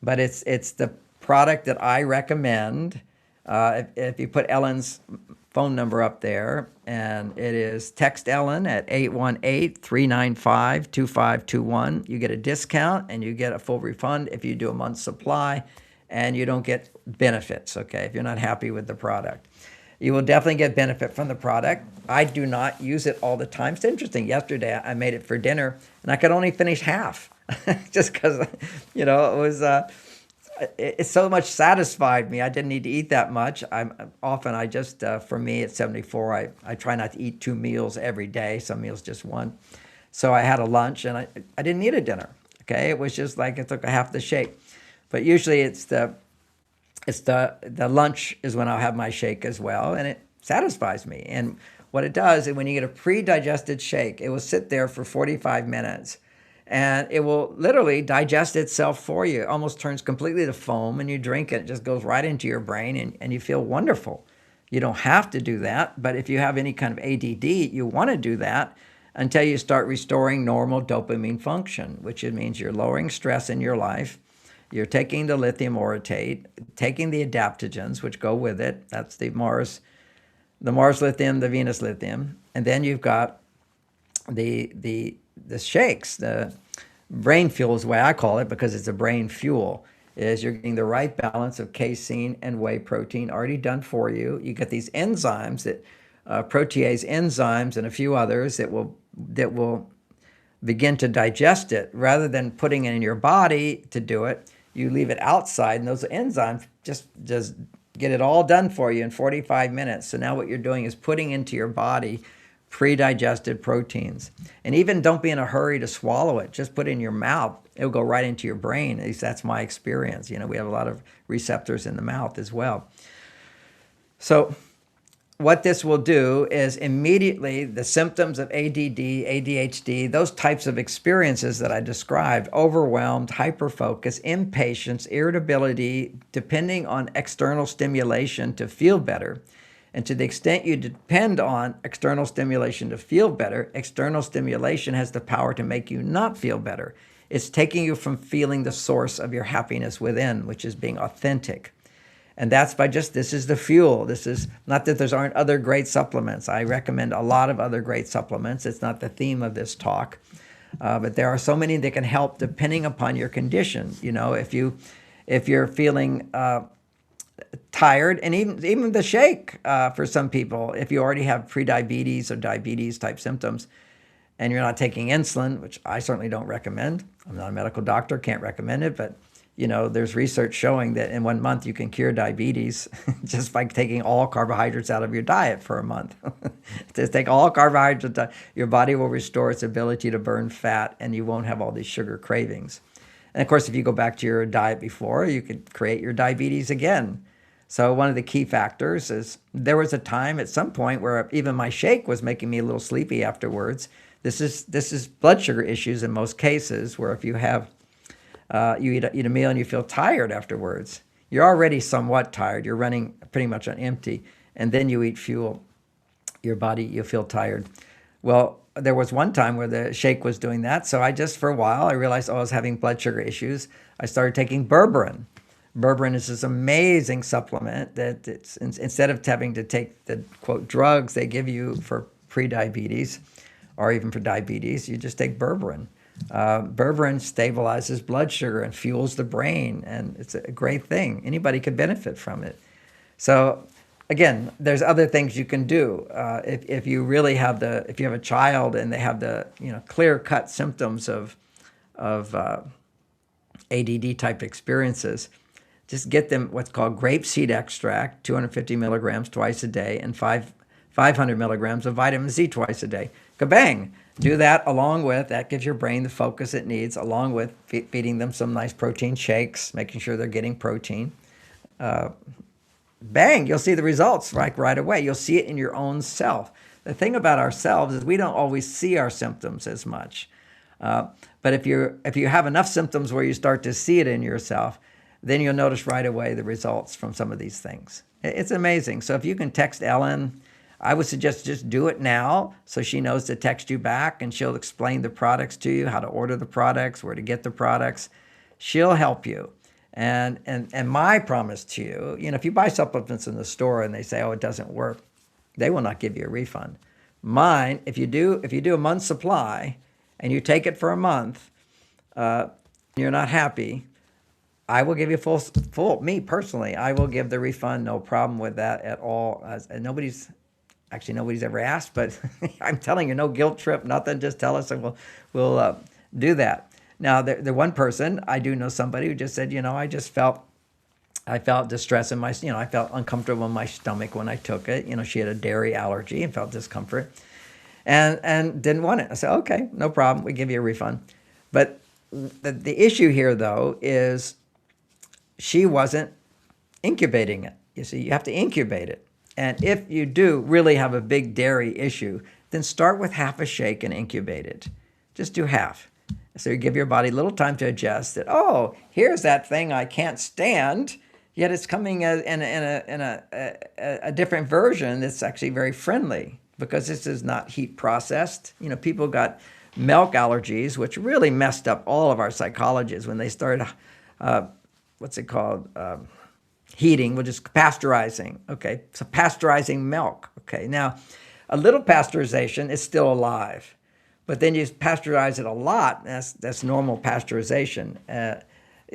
B: but it's the product that I recommend. If you put Ellen's phone number up there, and it is text Ellen at 818-395-2521. You get a discount and you get a full refund if you do a month's supply, and you don't get benefits, okay, if you're not happy with the product. You will definitely get benefit from the product. I do not use it all the time. It's interesting. Yesterday, I made it for dinner, and I could only finish half just because, it was... It so much satisfied me. I didn't need to eat that much. For me at 74, I try not to eat 2 meals every day. Some meals just one. So I had a lunch, and I didn't eat a dinner. Okay, it was just like I took a half the shake. But usually it's the lunch is when I'll have my shake as well, and it satisfies me. And what it does is when you get a pre-digested shake, it will sit there for 45 minutes. and it will literally digest itself for you. It almost turns completely to foam, and you drink it. It just goes right into your brain, and you feel wonderful. You don't have to do that, but if you have any kind of ADD, you want to do that until you start restoring normal dopamine function, which means you're lowering stress in your life. You're taking the lithium orotate, taking the adaptogens, which go with it. That's the Mars lithium, the Venus lithium. And then you've got the shakes, the brain fuel is the way I call it, because it's a brain fuel, is you're getting the right balance of casein and whey protein already done for you. You get these enzymes, that protease enzymes and a few others that will begin to digest it. Rather than putting it in your body to do it, you leave it outside, and those enzymes just get it all done for you in 45 minutes. So now what you're doing is putting into your body pre-digested proteins. And even don't be in a hurry to swallow it. Just put it in your mouth. It'll go right into your brain. At least that's my experience. We have a lot of receptors in the mouth as well. So what this will do is immediately the symptoms of ADD, ADHD, those types of experiences that I described, overwhelmed, hyperfocus, impatience, irritability, depending on external stimulation to feel better. And to the extent you depend on external stimulation to feel better, external stimulation has the power to make you not feel better. It's taking you from feeling the source of your happiness within, which is being authentic. And that's by this is the fuel. This is not that there aren't other great supplements. I recommend a lot of other great supplements. It's not the theme of this talk. But there are so many that can help depending upon your condition. If you're feeling tired, and even the shake for some people, if you already have prediabetes or diabetes type symptoms and you're not taking insulin, which I certainly don't recommend. I'm not a medical doctor, can't recommend it, but there's research showing that in 1 month you can cure diabetes just by taking all carbohydrates out of your diet for a month. Just take all carbohydrates, your body will restore its ability to burn fat, and you won't have all these sugar cravings. And of course, if you go back to your diet before, you could create your diabetes again. So one of the key factors is there was a time at some point where even my shake was making me a little sleepy afterwards. This is blood sugar issues in most cases, where if you have you eat a meal and you feel tired afterwards. You're already somewhat tired. You're running pretty much on empty. And then you eat fuel. Your body, you feel tired. Well, there was one time where the shake was doing that. So for a while, I realized I was having blood sugar issues. I started taking berberine. Berberine is this amazing supplement that instead of having to take the, quote, drugs they give you for prediabetes or even for diabetes, you just take berberine. Berberine stabilizes blood sugar and fuels the brain, and it's a great thing. Anybody could benefit from it. So again, there's other things you can do. If you really have if you have a child and they have the clear-cut symptoms of ADD type experiences, just get them what's called grapeseed extract, 250 milligrams twice a day, and 500 milligrams of vitamin C twice a day. Kabang! Do that along with, that gives your brain the focus it needs, along with feeding them some nice protein shakes, making sure they're getting protein. Bang! You'll see the results right away. You'll see it in your own self. The thing about ourselves is we don't always see our symptoms as much. But if you have enough symptoms where you start to see it in yourself, then you'll notice right away the results from some of these things. It's amazing. So if you can text Ellen, I would suggest just do it now so she knows to text you back, and she'll explain the products to you, how to order the products, where to get the products. She'll help you. And my promise to you, if you buy supplements in the store and they say, oh, it doesn't work, they will not give you a refund. Mine, if you do a month's supply and you take it for a month, you're not happy, I will give you full, me personally, I will give the refund, no problem with that at all. And nobody's ever asked, but I'm telling you, no guilt trip, nothing, just tell us and we'll do that. Now, the one person, I do know somebody who just said, I felt distress in my, I felt uncomfortable in my stomach when I took it. She had a dairy allergy and felt discomfort and didn't want it. I said, okay, no problem, we give you a refund. But the issue here, though, is she wasn't incubating it. You see, you have to incubate it. And if you do really have a big dairy issue, then start with half a shake and incubate it. Just do half. So you give your body a little time to adjust that, oh, here's that thing I can't stand, yet it's coming in a different version that's actually very friendly because this is not heat processed. People got milk allergies, which really messed up all of our psychologists when they started, what's it called? Heating, which is pasteurizing. Okay, so pasteurizing milk. Okay, now a little pasteurization is still alive. But then you pasteurize it a lot. That's normal pasteurization.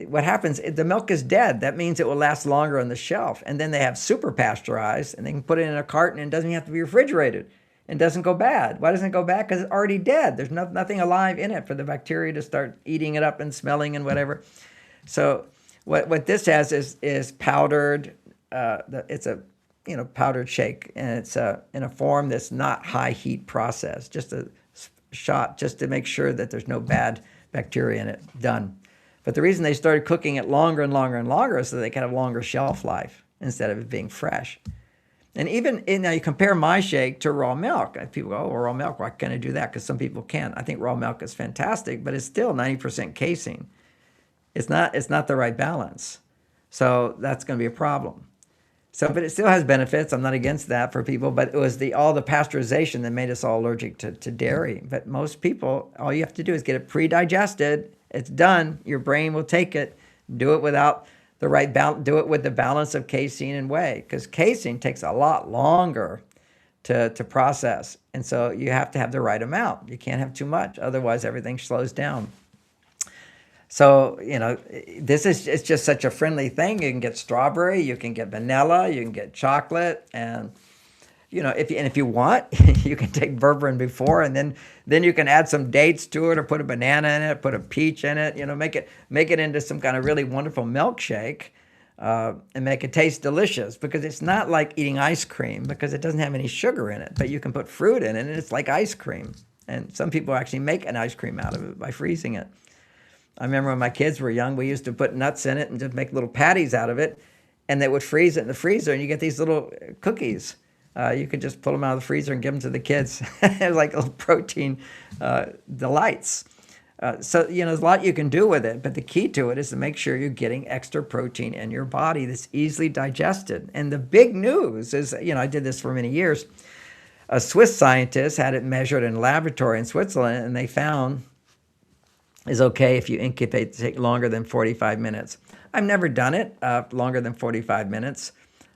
B: What happens? The milk is dead. That means it will last longer on the shelf. And then they have super pasteurized, and they can put it in a carton, and it doesn't have to be refrigerated. And doesn't go bad. Why doesn't it go bad? Because it's already dead. There's nothing alive in it for the bacteria to start eating it up and smelling and whatever. So what this has is powdered. It's a powdered shake, and it's in a form that's not high heat processed. Just a shot just to make sure that there's no bad bacteria in it. Done. But the reason they started cooking it longer and longer and longer is so they can have longer shelf life instead of it being fresh. And even now you compare my shake to raw milk. People go, oh, raw milk, why can't I do that? Because some people can't. I think raw milk is fantastic, but it's still 90% casein. It's not the right balance. So that's going to be a problem. So, but it still has benefits. I'm not against that for people, but it was all the pasteurization that made us all allergic to dairy. But most people, all you have to do is get it pre-digested. It's done. Your brain will take it. Do it without the right balance. Do it with the balance of casein and whey, because casein takes a lot longer to process. And so you have to have the right amount. You can't have too much. Otherwise, everything slows down. So, it's just such a friendly thing. You can get strawberry, you can get vanilla, you can get chocolate, and if you want, you can take berberine before, and then you can add some dates to it, or put a banana in it, put a peach in it. Make it into some kind of really wonderful milkshake, and make it taste delicious. Because it's not like eating ice cream, because it doesn't have any sugar in it. But you can put fruit in it, and it's like ice cream. And some people actually make an ice cream out of it by freezing it. I remember when my kids were young, we used to put nuts in it and just make little patties out of it, and they would freeze it in the freezer, and you get these little cookies. You could just pull them out of the freezer and give them to the kids. It was like little protein delights. So, there's a lot you can do with it, but the key to it is to make sure you're getting extra protein in your body that's easily digested. And the big news is, I did this for many years. A Swiss scientist had it measured in a laboratory in Switzerland, and they found is okay if you incubate to take longer than 45 minutes. I've never done it longer than 45 minutes.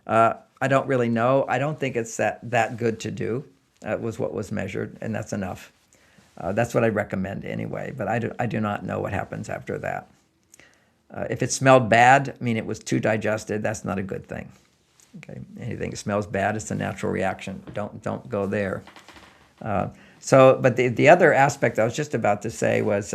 B: I don't really know. I don't think it's that good to do. Was what was measured, and that's enough. That's what I recommend anyway, but I do not know what happens after that. If it smelled bad, it was too digested, that's not a good thing. Okay, anything that smells bad, it's a natural reaction. Don't go there. But the other aspect I was just about to say was,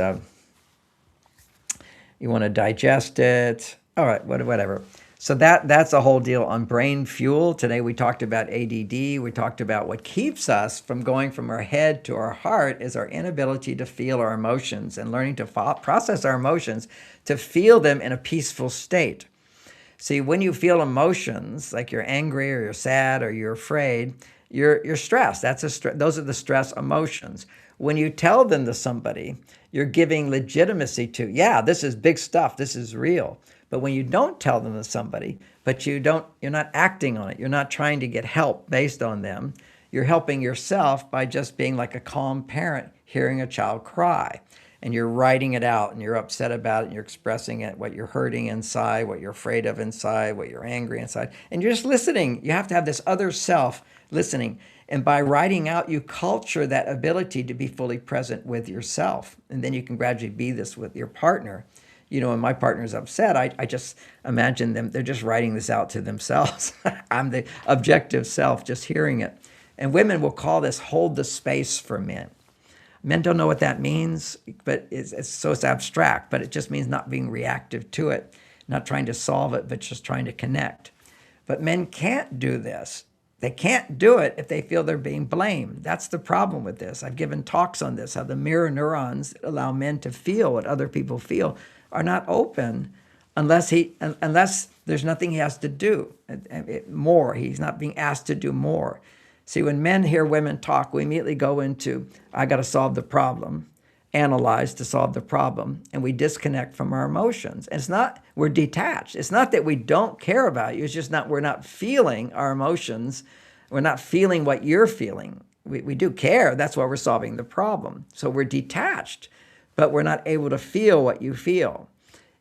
B: you want to digest it. All right, whatever. So that's a whole deal on brain fuel. Today we talked about ADD. We talked about what keeps us from going from our head to our heart is our inability to feel our emotions and learning to process our emotions, to feel them in a peaceful state. See, when you feel emotions, like you're angry or you're sad or you're afraid, you're stressed. Those are the stress emotions. When you tell them to somebody, you're giving legitimacy to, yeah, this is big stuff, this is real. But when you don't tell them to somebody, but you're not acting on it, you're not trying to get help based on them, you're helping yourself by just being like a calm parent hearing a child cry. And you're writing it out, and you're upset about it, and you're expressing it, what you're hurting inside, what you're afraid of inside, what you're angry inside. And you're just listening. You have to have this other self listening. And by writing out, you culture that ability to be fully present with yourself. And then you can gradually be this with your partner. When my partner's upset, I just imagine them, they're just writing this out to themselves. I'm the objective self just hearing it. And women will call this hold the space for men. Men don't know what that means, but it's abstract, but it just means not being reactive to it, not trying to solve it, but just trying to connect. But men can't do this. They can't do it if they feel they're being blamed. That's the problem with this. I've given talks on this, how the mirror neurons that allow men to feel what other people feel are not open unless there's nothing he has to do more. He's not being asked to do more. See, when men hear women talk, we immediately go into, I got to solve the problem. analyze to solve the problem, and we disconnect from our emotions. And it's not, we're detached. It's not that we don't care about you. It's just not, we're not feeling our emotions. We're not feeling what you're feeling. We do care. That's why we're solving the problem. So we're detached, but we're not able to feel what you feel.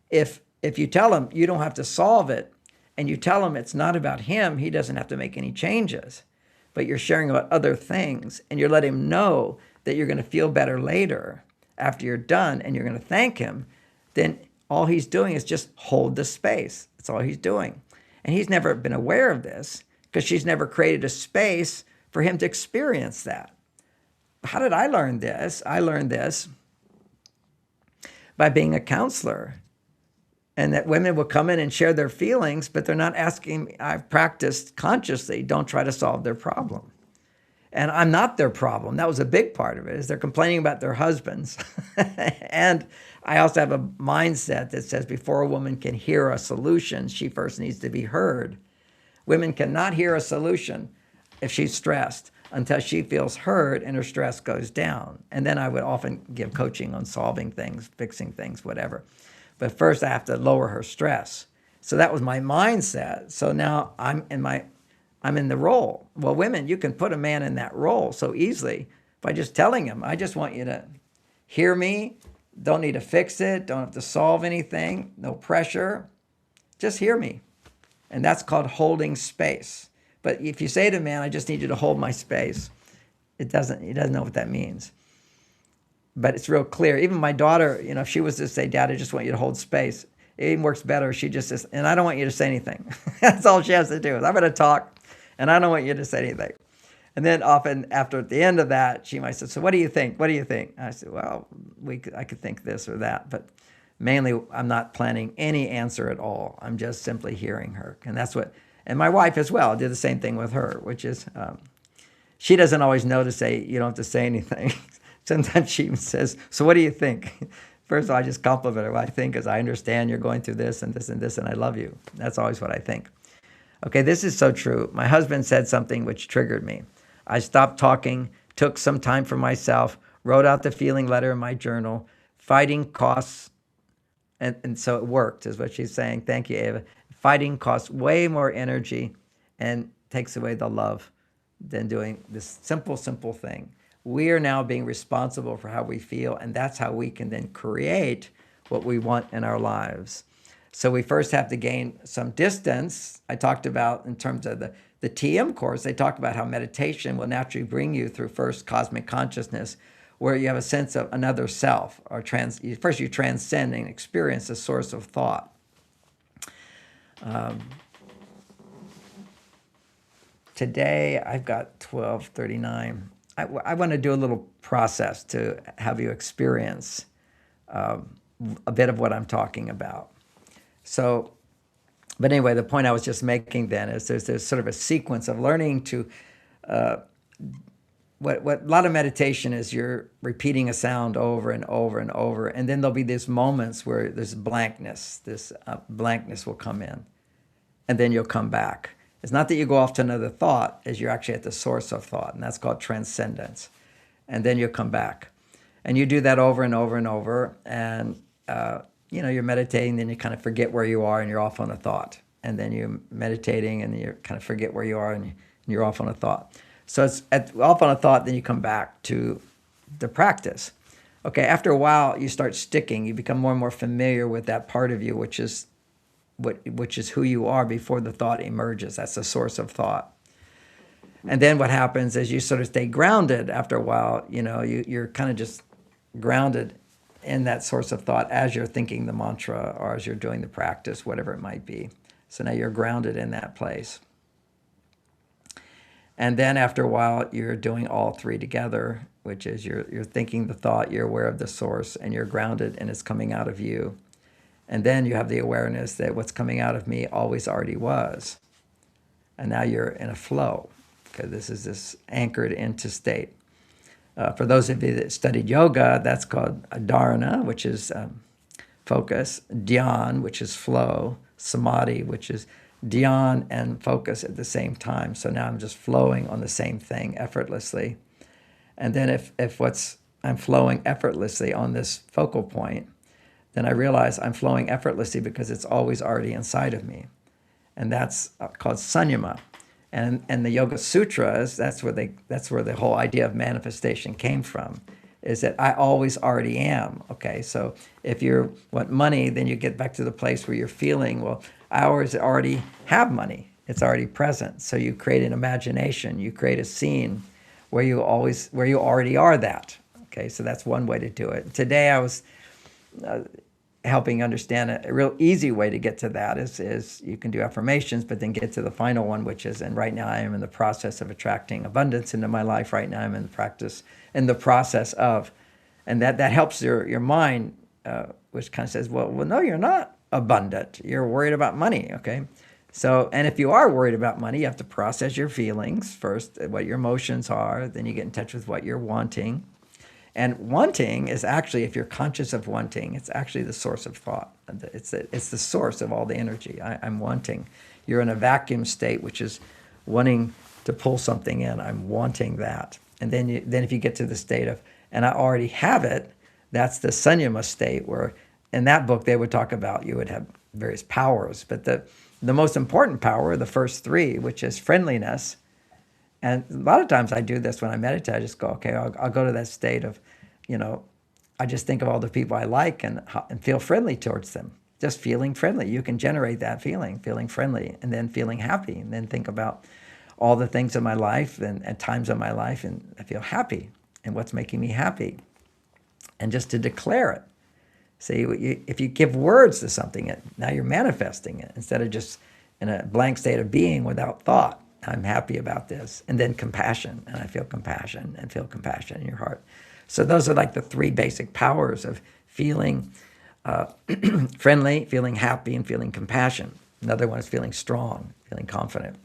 B: If you tell him you don't have to solve it, and you tell him it's not about him, he doesn't have to make any changes, but you're sharing about other things, and you're letting him know that you're going to feel better later after you're done, and you're going to thank him, then all he's doing is just hold the space. That's all he's doing. And he's never been aware of this because she's never created a space for him to experience that. How did I learn this? I learned this by being a counselor. And that women will come in and share their feelings, but they're not asking me. I've practiced consciously, don't try to solve their problem. And I'm not their problem. That was a big part of it, is they're complaining about their husbands. And I also have a mindset that says before a woman can hear a solution, she first needs to be heard. Women cannot hear a solution if she's stressed until she feels heard and her stress goes down. And then I would often give coaching on solving things, fixing things, whatever. But first I have to lower her stress. So that was my mindset. So now I'm in the role. Well, women, you can put a man in that role so easily by just telling him, I just want you to hear me. Don't need to fix it. Don't have to solve anything. No pressure. Just hear me. And that's called holding space. But if you say to a man, I just need you to hold my space, he doesn't know what that means. But it's real clear. Even my daughter, if she was to say, Dad, I just want you to hold space, it even works better. She just says, and I don't want you to say anything. That's all she has to do. I'm going to talk, and I don't want you to say anything. And then often after at the end of that, she might say, so what do you think? What do you think? And I said, well, I could think this or that. But mainly, I'm not planning any answer at all. I'm just simply hearing her. And my wife as well did the same thing with her, which is she doesn't always know to say, you don't have to say anything. Sometimes she even says, so what do you think? First of all, I just compliment her. What I think is, I understand you're going through this and this and this, and I love you. That's always what I think. Okay, this is so true. My husband said something which triggered me. I stopped talking, took some time for myself, wrote out the feeling letter in my journal. Fighting costs, and so it worked, is what she's saying. Thank you, Ava. Fighting costs way more energy and takes away the love than doing this simple thing. We are now being responsible for how we feel, and that's how we can then create what we want in our lives. So we first have to gain some distance. I talked about, in terms of the TM course, they talk about how meditation will naturally bring you through first cosmic consciousness, where you have a sense of another self, or first you transcend and experience the source of thought. Today, I've got 12:39. I want to do a little process to have you experience a bit of what I'm talking about. So, but anyway, the point I was just making then is there's sort of a sequence of learning to, what a lot of meditation is, you're repeating a sound over and over and over, and then there'll be these moments where there's blankness, this blankness will come in, and then you'll come back. It's not that you go off to another thought, as you're actually at the source of thought, and that's called transcendence. And then you'll come back. And you do that over and over and over, and you're meditating, then you kind of forget where you are, and you're off on a thought. And then you're meditating, and you kind of forget where you are, and you're off on a thought. So it's off on a thought, then you come back to the practice. Okay, after a while, you start sticking. You become more and more familiar with that part of you, which is who you are before the thought emerges. That's the source of thought. And then what happens is you sort of stay grounded after a while. You're kind of just grounded in that source of thought as you're thinking the mantra or as you're doing the practice, whatever it might be. So now you're grounded in that place. And then after a while, you're doing all three together, which is you're thinking the thought, you're aware of the source, and you're grounded, and it's coming out of you. And then you have the awareness that what's coming out of me always already was. And now you're in a flow, because this is this anchored into state. For those of you that studied yoga, that's called dharana, which is focus, dhyan, which is flow, samadhi, which is dhyan and focus at the same time. So now I'm just flowing on the same thing effortlessly. And then if what's I'm flowing effortlessly on this focal point, then I realize I'm flowing effortlessly because it's always already inside of me. And that's called Sanyama. And the Yoga Sutras, that's where the whole idea of manifestation came from, is that I always already am. Okay, so if you want money, then you get back to the place where you're feeling, well, I always already have money. It's already present. So you create an imagination, you create a scene where you already are that. Okay, so that's one way to do it. Today I was helping understand a real easy way to get to that is you can do affirmations, but then get to the final one, which is, and right now I am in the process of attracting abundance into my life. Right now I'm in the process of, and that helps your mind, which kind of says, well, no, you're not abundant. You're worried about money, okay? So, and if you are worried about money, you have to process your feelings first, what your emotions are, then you get in touch with what you're wanting. And wanting is actually, if you're conscious of wanting, it's actually the source of thought. It's the source of all the energy. I'm wanting. You're in a vacuum state, which is wanting to pull something in. I'm wanting that. And then if you get to the state of, and I already have it, that's the Sanyama state, where in that book they would talk about you would have various powers. But the most important power, the first three, which is friendliness. And a lot of times I do this when I meditate. I just go, okay, I'll go to that state of, I just think of all the people I like and feel friendly towards them. Just feeling friendly. You can generate that feeling friendly, and then feeling happy, and then think about all the things in my life and at times in my life, and I feel happy, and what's making me happy. And just to declare it. See, if you give words to something, now you're manifesting it instead of just in a blank state of being without thought. I'm happy about this. And then compassion, and I feel compassion in your heart. So those are like the three basic powers of feeling friendly, feeling happy, and feeling compassion. Another one is feeling strong, feeling confident.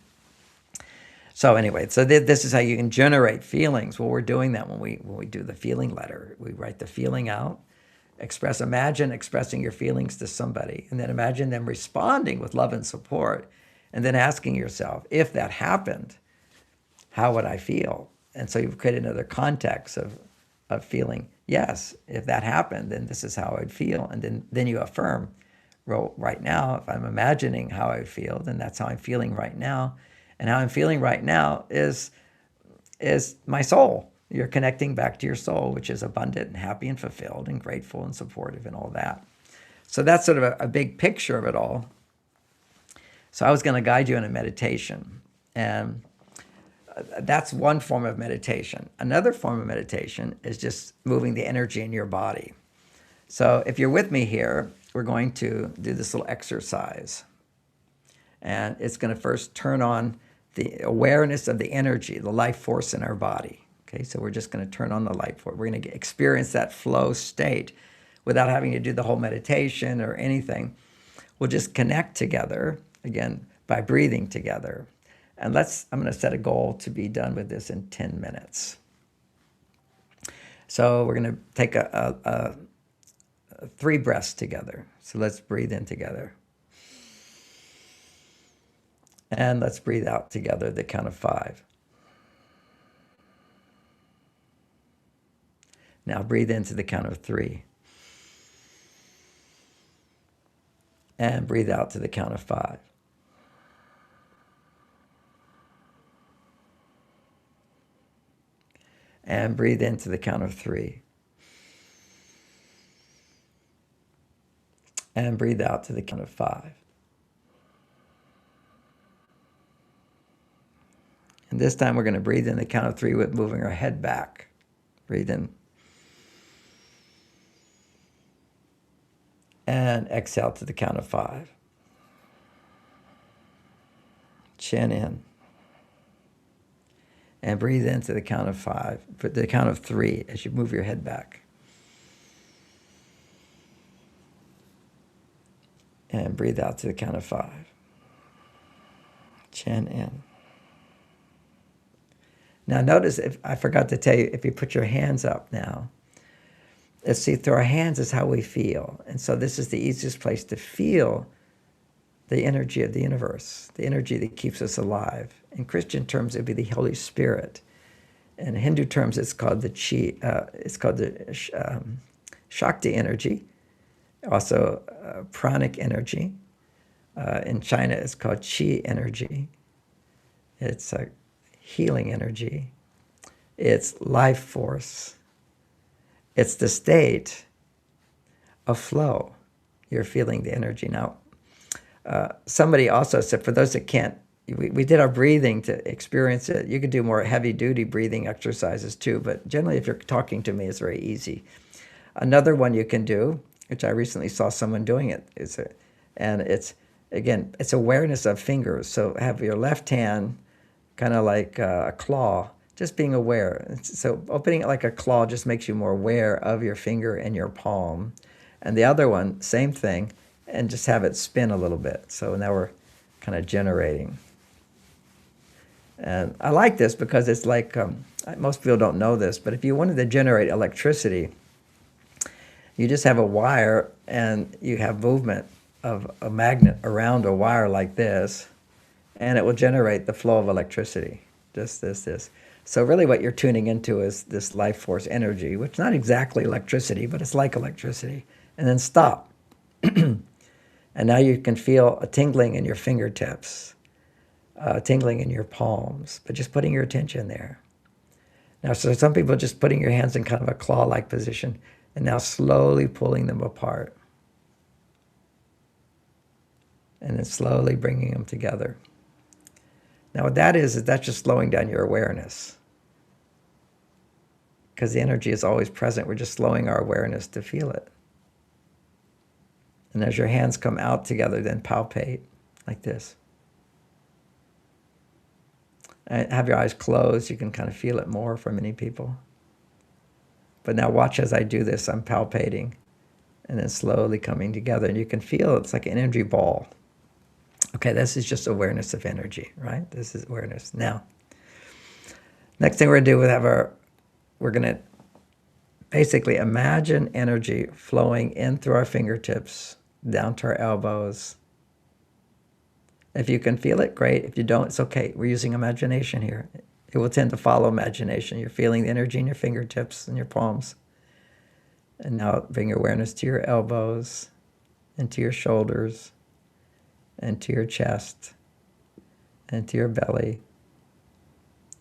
B: So anyway, so this is how you can generate feelings. Well, we're doing that when we do the feeling letter. We write the feeling out, imagine expressing your feelings to somebody, and then imagine them responding with love and support. And then asking yourself, if that happened, how would I feel? And so you've created another context of feeling, yes, if that happened, then this is how I'd feel. And then you affirm, well, right now, if I'm imagining how I feel, then that's how I'm feeling right now. And how I'm feeling right now is my soul. You're connecting back to your soul, which is abundant and happy and fulfilled and grateful and supportive and all that. So that's sort of a big picture of it all. So I was going to guide you in a meditation, and that's one form of meditation. Another form of meditation is just moving the energy in your body. So if you're with me here, we're going to do this little exercise, and it's going to first turn on the awareness of the energy, the life force in our body. Okay, so we're just going to turn on the life force. We're going to experience that flow state without having to do the whole meditation or anything. We'll just connect together. Again, by breathing together. And I'm going to set a goal to be done with this in 10 minutes. So we're going to take a 3 breaths together. So let's breathe in together. And let's breathe out together, the count of 5. Now breathe into the count of 3. And breathe out to the count of 5. And breathe into the count of 3. And breathe out to the count of 5. And this time we're going to breathe in the count of 3 with moving our head back. Breathe in. And exhale to the count of 5. Chin in. And breathe into the count of 5, for the count of 3 as you move your head back. And breathe out to the count of 5. Chin in. Now notice, if I forgot to tell you, if you put your hands up now, let's see, through our hands is how we feel. And so this is the easiest place to feel the energy of the universe, the energy that keeps us alive. In Christian terms, it would be the Holy Spirit. In Hindu terms, it's called the chi. It's called the Shakti energy, also pranic energy. In China, it's called chi energy. It's a healing energy. It's life force. It's the state of flow. You're feeling the energy. Now, somebody also said, for those that can't, we did our breathing to experience it. You could do more heavy-duty breathing exercises too, but generally if you're talking to me, it's very easy. Another one you can do, which I recently saw someone doing it, and it's, again, it's awareness of fingers. So have your left hand kind of like a claw, just being aware. So opening it like a claw just makes you more aware of your finger and your palm. And the other one, same thing, and just have it spin a little bit. So now we're kind of generating. And I like this because it's like, most people don't know this, but if you wanted to generate electricity, you just have a wire and you have movement of a magnet around a wire like this, and it will generate the flow of electricity, just this. So really what you're tuning into is this life force energy, which is not exactly electricity, but it's like electricity. And then stop. And now you can feel a tingling in your fingertips, tingling in your palms, but just putting your attention there. Now, so some people are just putting your hands in kind of a claw-like position and now slowly pulling them apart. And then slowly bringing them together. Now what that is that's just slowing down your awareness. Because the energy is always present. We're just slowing our awareness to feel it. And as your hands come out together, then palpate like this. And have your eyes closed. You can kind of feel it more for many people. But now watch as I do this. I'm palpating and then slowly coming together. And you can feel it's like an energy ball. Okay, this is just awareness of energy, right? This is awareness. Now, next thing we're going to do, we're going to basically imagine energy flowing in through our fingertips, down to our elbows. If you can feel it, great. If you don't, it's okay. We're using imagination here. It will tend to follow imagination. You're feeling the energy in your fingertips and your palms. And now bring your awareness to your elbows, and to your shoulders, and to your chest, and to your belly,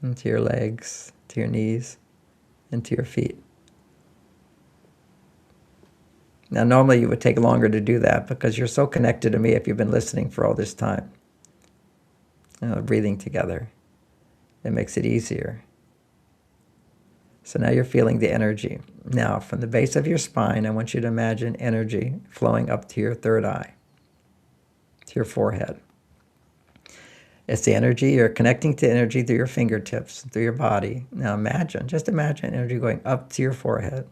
B: and to your legs, to your knees, and to your feet. Now, normally you would take longer to do that because you're so connected to me if you've been listening for all this time. Breathing together. It makes it easier. So now you're feeling the energy. Now, from the base of your spine, I want you to imagine energy flowing up to your third eye, to your forehead. It's the energy, you're connecting to energy through your fingertips, through your body. Now just imagine energy going up to your forehead.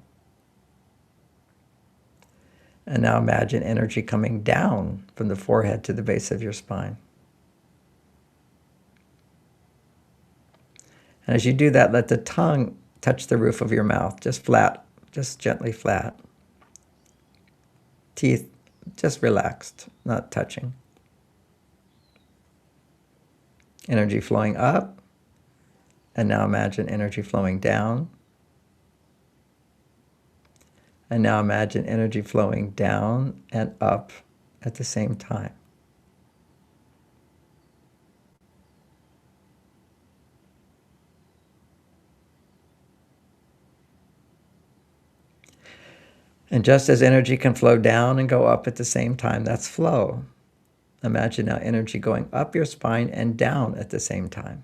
B: And now imagine energy coming down from the forehead to the base of your spine. And as you do that, let the tongue touch the roof of your mouth, just flat, just gently flat. Teeth just relaxed, not touching. Energy flowing up, and now imagine energy flowing down. And now imagine energy flowing down and up at the same time. And just as energy can flow down and go up at the same time, that's flow. Imagine now energy going up your spine and down at the same time.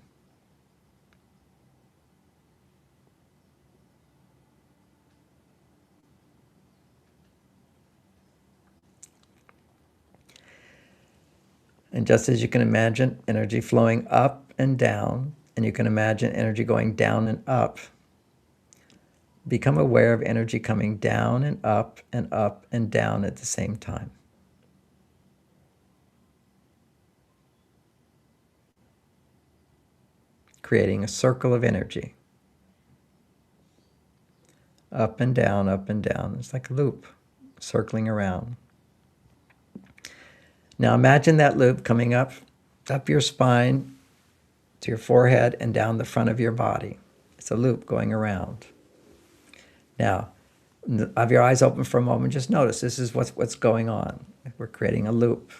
B: And just as you can imagine energy flowing up and down, and you can imagine energy going down and up, become aware of energy coming down and up and down at the same time. Creating a circle of energy. Up and down, up and down. It's like a loop, circling around. Now imagine that loop coming up your spine, to your forehead, and down the front of your body. It's a loop going around. Now, have your eyes open for a moment. Just notice this is what's going on. We're creating a loop.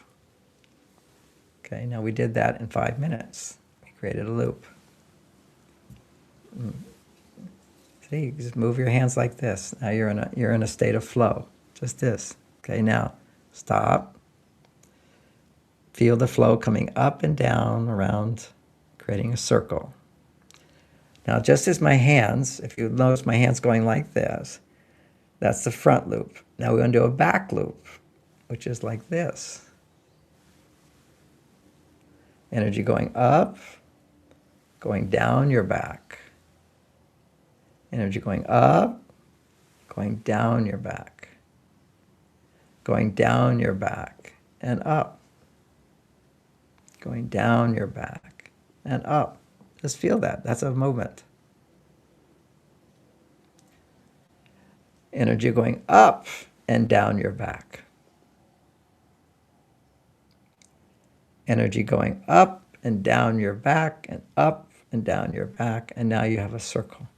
B: Okay, now we did that in 5 minutes. We created a loop. See, you just move your hands like this. Now you're in a state of flow. Just this. Okay, now stop. Feel the flow coming up and down around, creating a circle. Now, just as my hands, if you notice my hands going like this, that's the front loop. Now we're going to do a back loop, which is like this. Energy going up, going down your back. Energy going up, going down your back. Going down your back and up. Going down your back and up. Just feel that. That's a movement. Energy going up and down your back. Energy going up and down your back and up and down your back. And now you have a circle.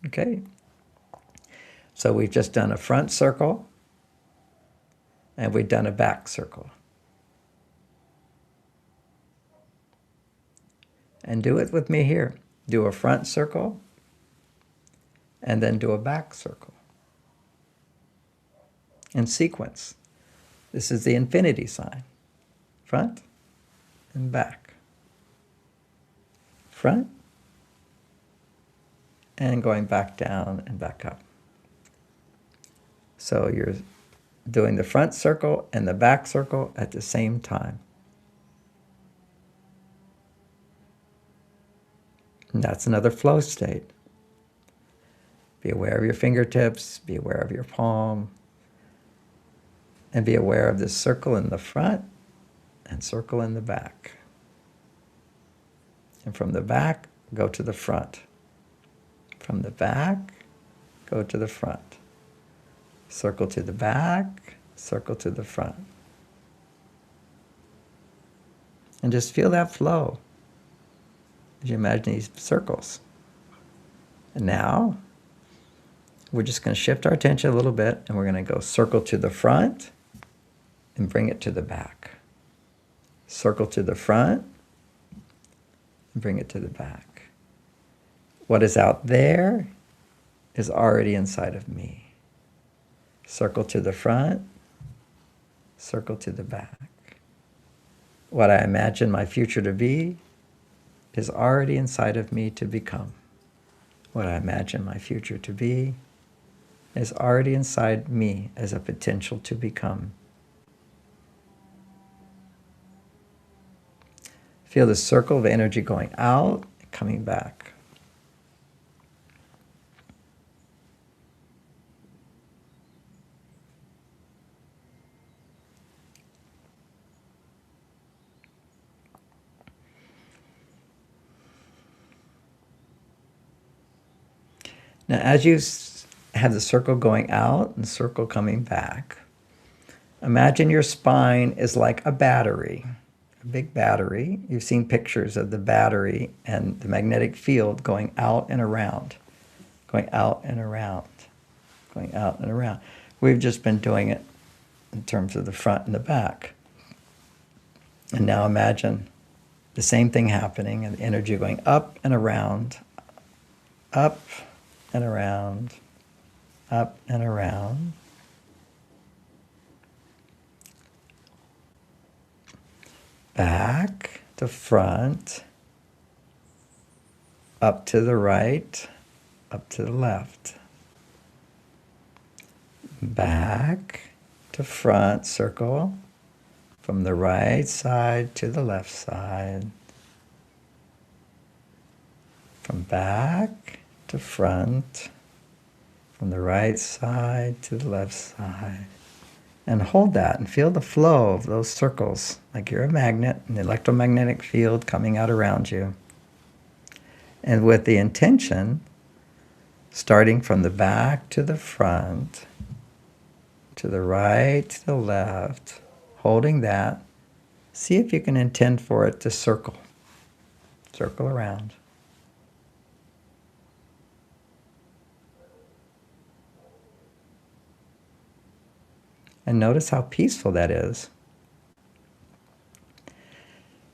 B: Okay. So we've just done a front circle and we've done a back circle. And do it with me here. Do a front circle and then do a back circle. In sequence. This is the infinity sign. Front and back. Front and going back down and back up. So you're doing the front circle and the back circle at the same time. And that's another flow state. Be aware of your fingertips, be aware of your palm, and be aware of this circle in the front and circle in the back. And from the back, go to the front. From the back, go to the front. Circle to the back, circle to the front. And just feel that flow as you imagine these circles. And now, we're just going to shift our attention a little bit and we're going to go circle to the front and bring it to the back. Circle to the front and bring it to the back. What is out there is already inside of me. Circle to the front, circle to the back. What I imagine my future to be is already inside of me to become. What I imagine my future to be is already inside me as a potential to become. Feel the circle of energy going out, coming back. Now, as you have the circle going out and the circle coming back, imagine your spine is like a battery, a big battery. You've seen pictures of the battery and the magnetic field going out and around, going out and around, going out and around. We've just been doing it in terms of the front and the back. And now imagine the same thing happening and the energy going up and around, up and around, up and around. Back to front, up to the right, up to the left. Back to front, circle, from the right side to the left side. From back to front, from the right side to the left side. And hold that and feel the flow of those circles, like you're a magnet, an electromagnetic field coming out around you. And with the intention, starting from the back to the front, to the right, to the left, holding that, see if you can intend for it to circle. Circle around. And notice how peaceful that is.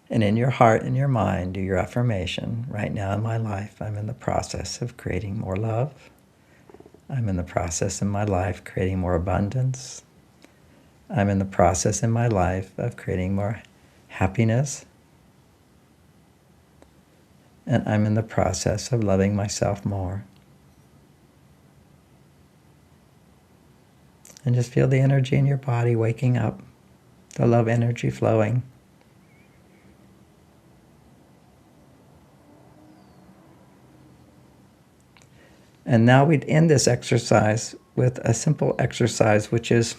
B: And in your heart and your mind, do your affirmation. Right now in my life, I'm in the process of creating more love. I'm in the process in my life creating more abundance. I'm in the process in my life of creating more happiness. And I'm in the process of loving myself more. And just feel the energy in your body waking up, the love energy flowing. And now we'd end this exercise with a simple exercise, which is,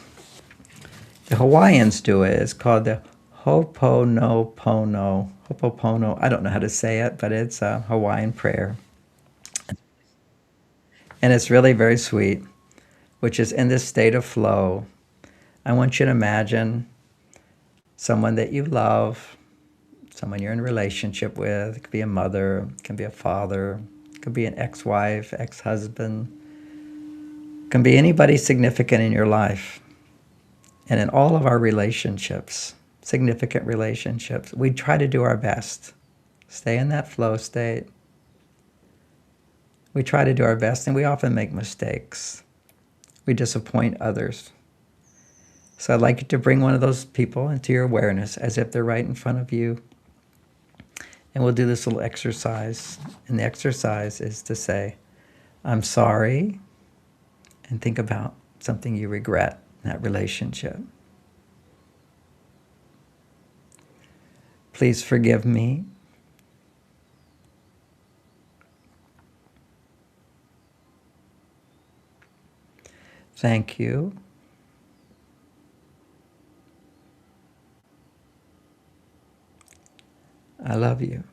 B: the Hawaiians do it. It's called the Ho'oponopono. Ho'oponopono. I don't know how to say it, but it's a Hawaiian prayer. And it's really very sweet, which is in this state of flow. I want you to imagine someone that you love, someone you're in a relationship with. It could be a mother, it can be a father, it could be an ex-wife, ex-husband. It can be anybody significant in your life. And in all of our relationships, significant relationships, we try to do our best. Stay in that flow state. We try to do our best, and we often make mistakes. We disappoint others. So I'd like you to bring one of those people into your awareness as if they're right in front of you. And we'll do this little exercise. And the exercise is to say, I'm sorry, and think about something you regret in that relationship. Please forgive me. Thank you. I love you.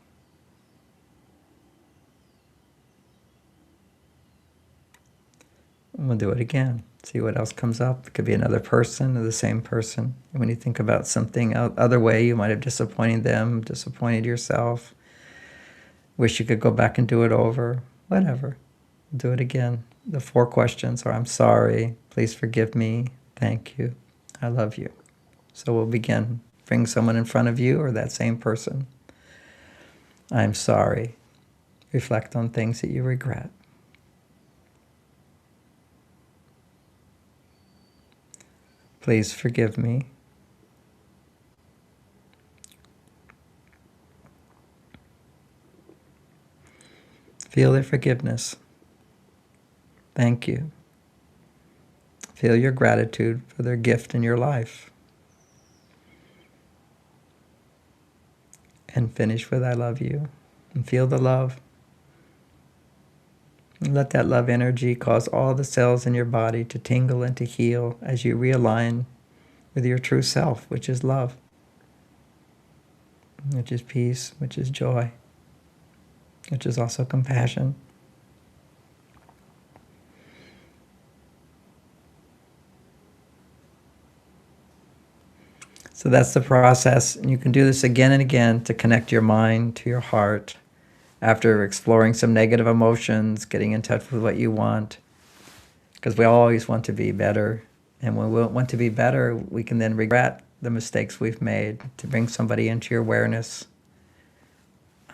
B: And we'll do it again. See what else comes up. It could be another person or the same person. And when you think about something other way, you might have disappointed them, disappointed yourself. Wish you could go back and do it over. Whatever. Do it again. The 4 questions are, I'm sorry, please forgive me, thank you, I love you. So we'll begin. Bring someone in front of you or that same person. I'm sorry. Reflect on things that you regret. Please forgive me. Feel their forgiveness. Thank you. Feel your gratitude for their gift in your life. And finish with I love you. And feel the love. And let that love energy cause all the cells in your body to tingle and to heal as you realign with your true self, which is love, which is peace, which is joy, which is also compassion. So that's the process. And you can do this again and again to connect your mind to your heart after exploring some negative emotions, getting in touch with what you want. Because we always want to be better. And when we want to be better, we can then regret the mistakes we've made. To bring somebody into your awareness.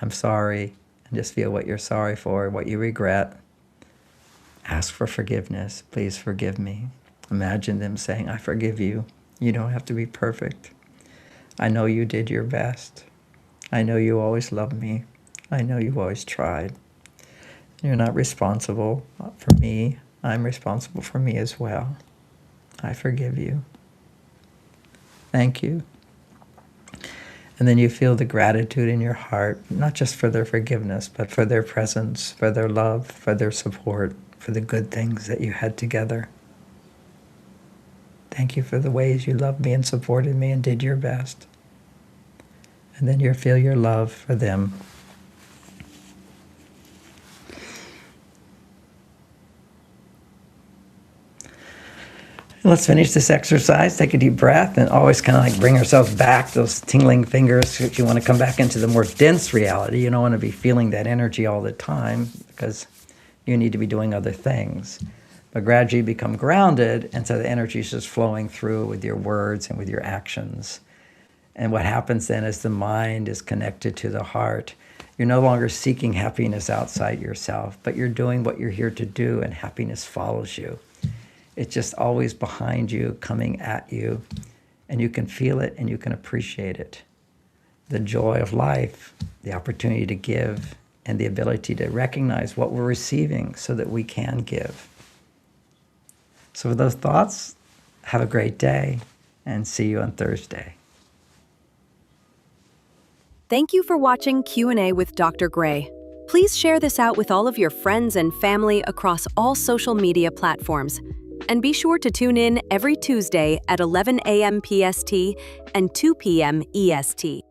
B: I'm sorry. And just feel what you're sorry for, what you regret. Ask for forgiveness. Please forgive me. Imagine them saying, I forgive you. You don't have to be perfect. I know you did your best. I know you always loved me. I know you always tried. You're not responsible for me. I'm responsible for me as well. I forgive you. Thank you. And then you feel the gratitude in your heart, not just for their forgiveness, but for their presence, for their love, for their support, for the good things that you had together. Thank you for the ways you loved me and supported me and did your best. And then you feel your love for them. Let's finish this exercise. Take a deep breath and always kind of like bring ourselves back, those tingling fingers. If you want to come back into the more dense reality, you don't want to be feeling that energy all the time because you need to be doing other things. But gradually become grounded, and so the energy is just flowing through with your words and with your actions. And what happens then is the mind is connected to the heart. You're no longer seeking happiness outside yourself, but you're doing what you're here to do, and happiness follows you. It's just always behind you, coming at you, and you can feel it and you can appreciate it. The joy of life, the opportunity to give, and the ability to recognize what we're receiving so that we can give. So with those thoughts, have a great day and see you on Thursday.
A: Thank you for watching Q&A with Dr. Gray. Please share this out with all of your friends and family across all social media platforms. And be sure to tune in every Tuesday at 11 a.m. PST and 2 p.m. EST.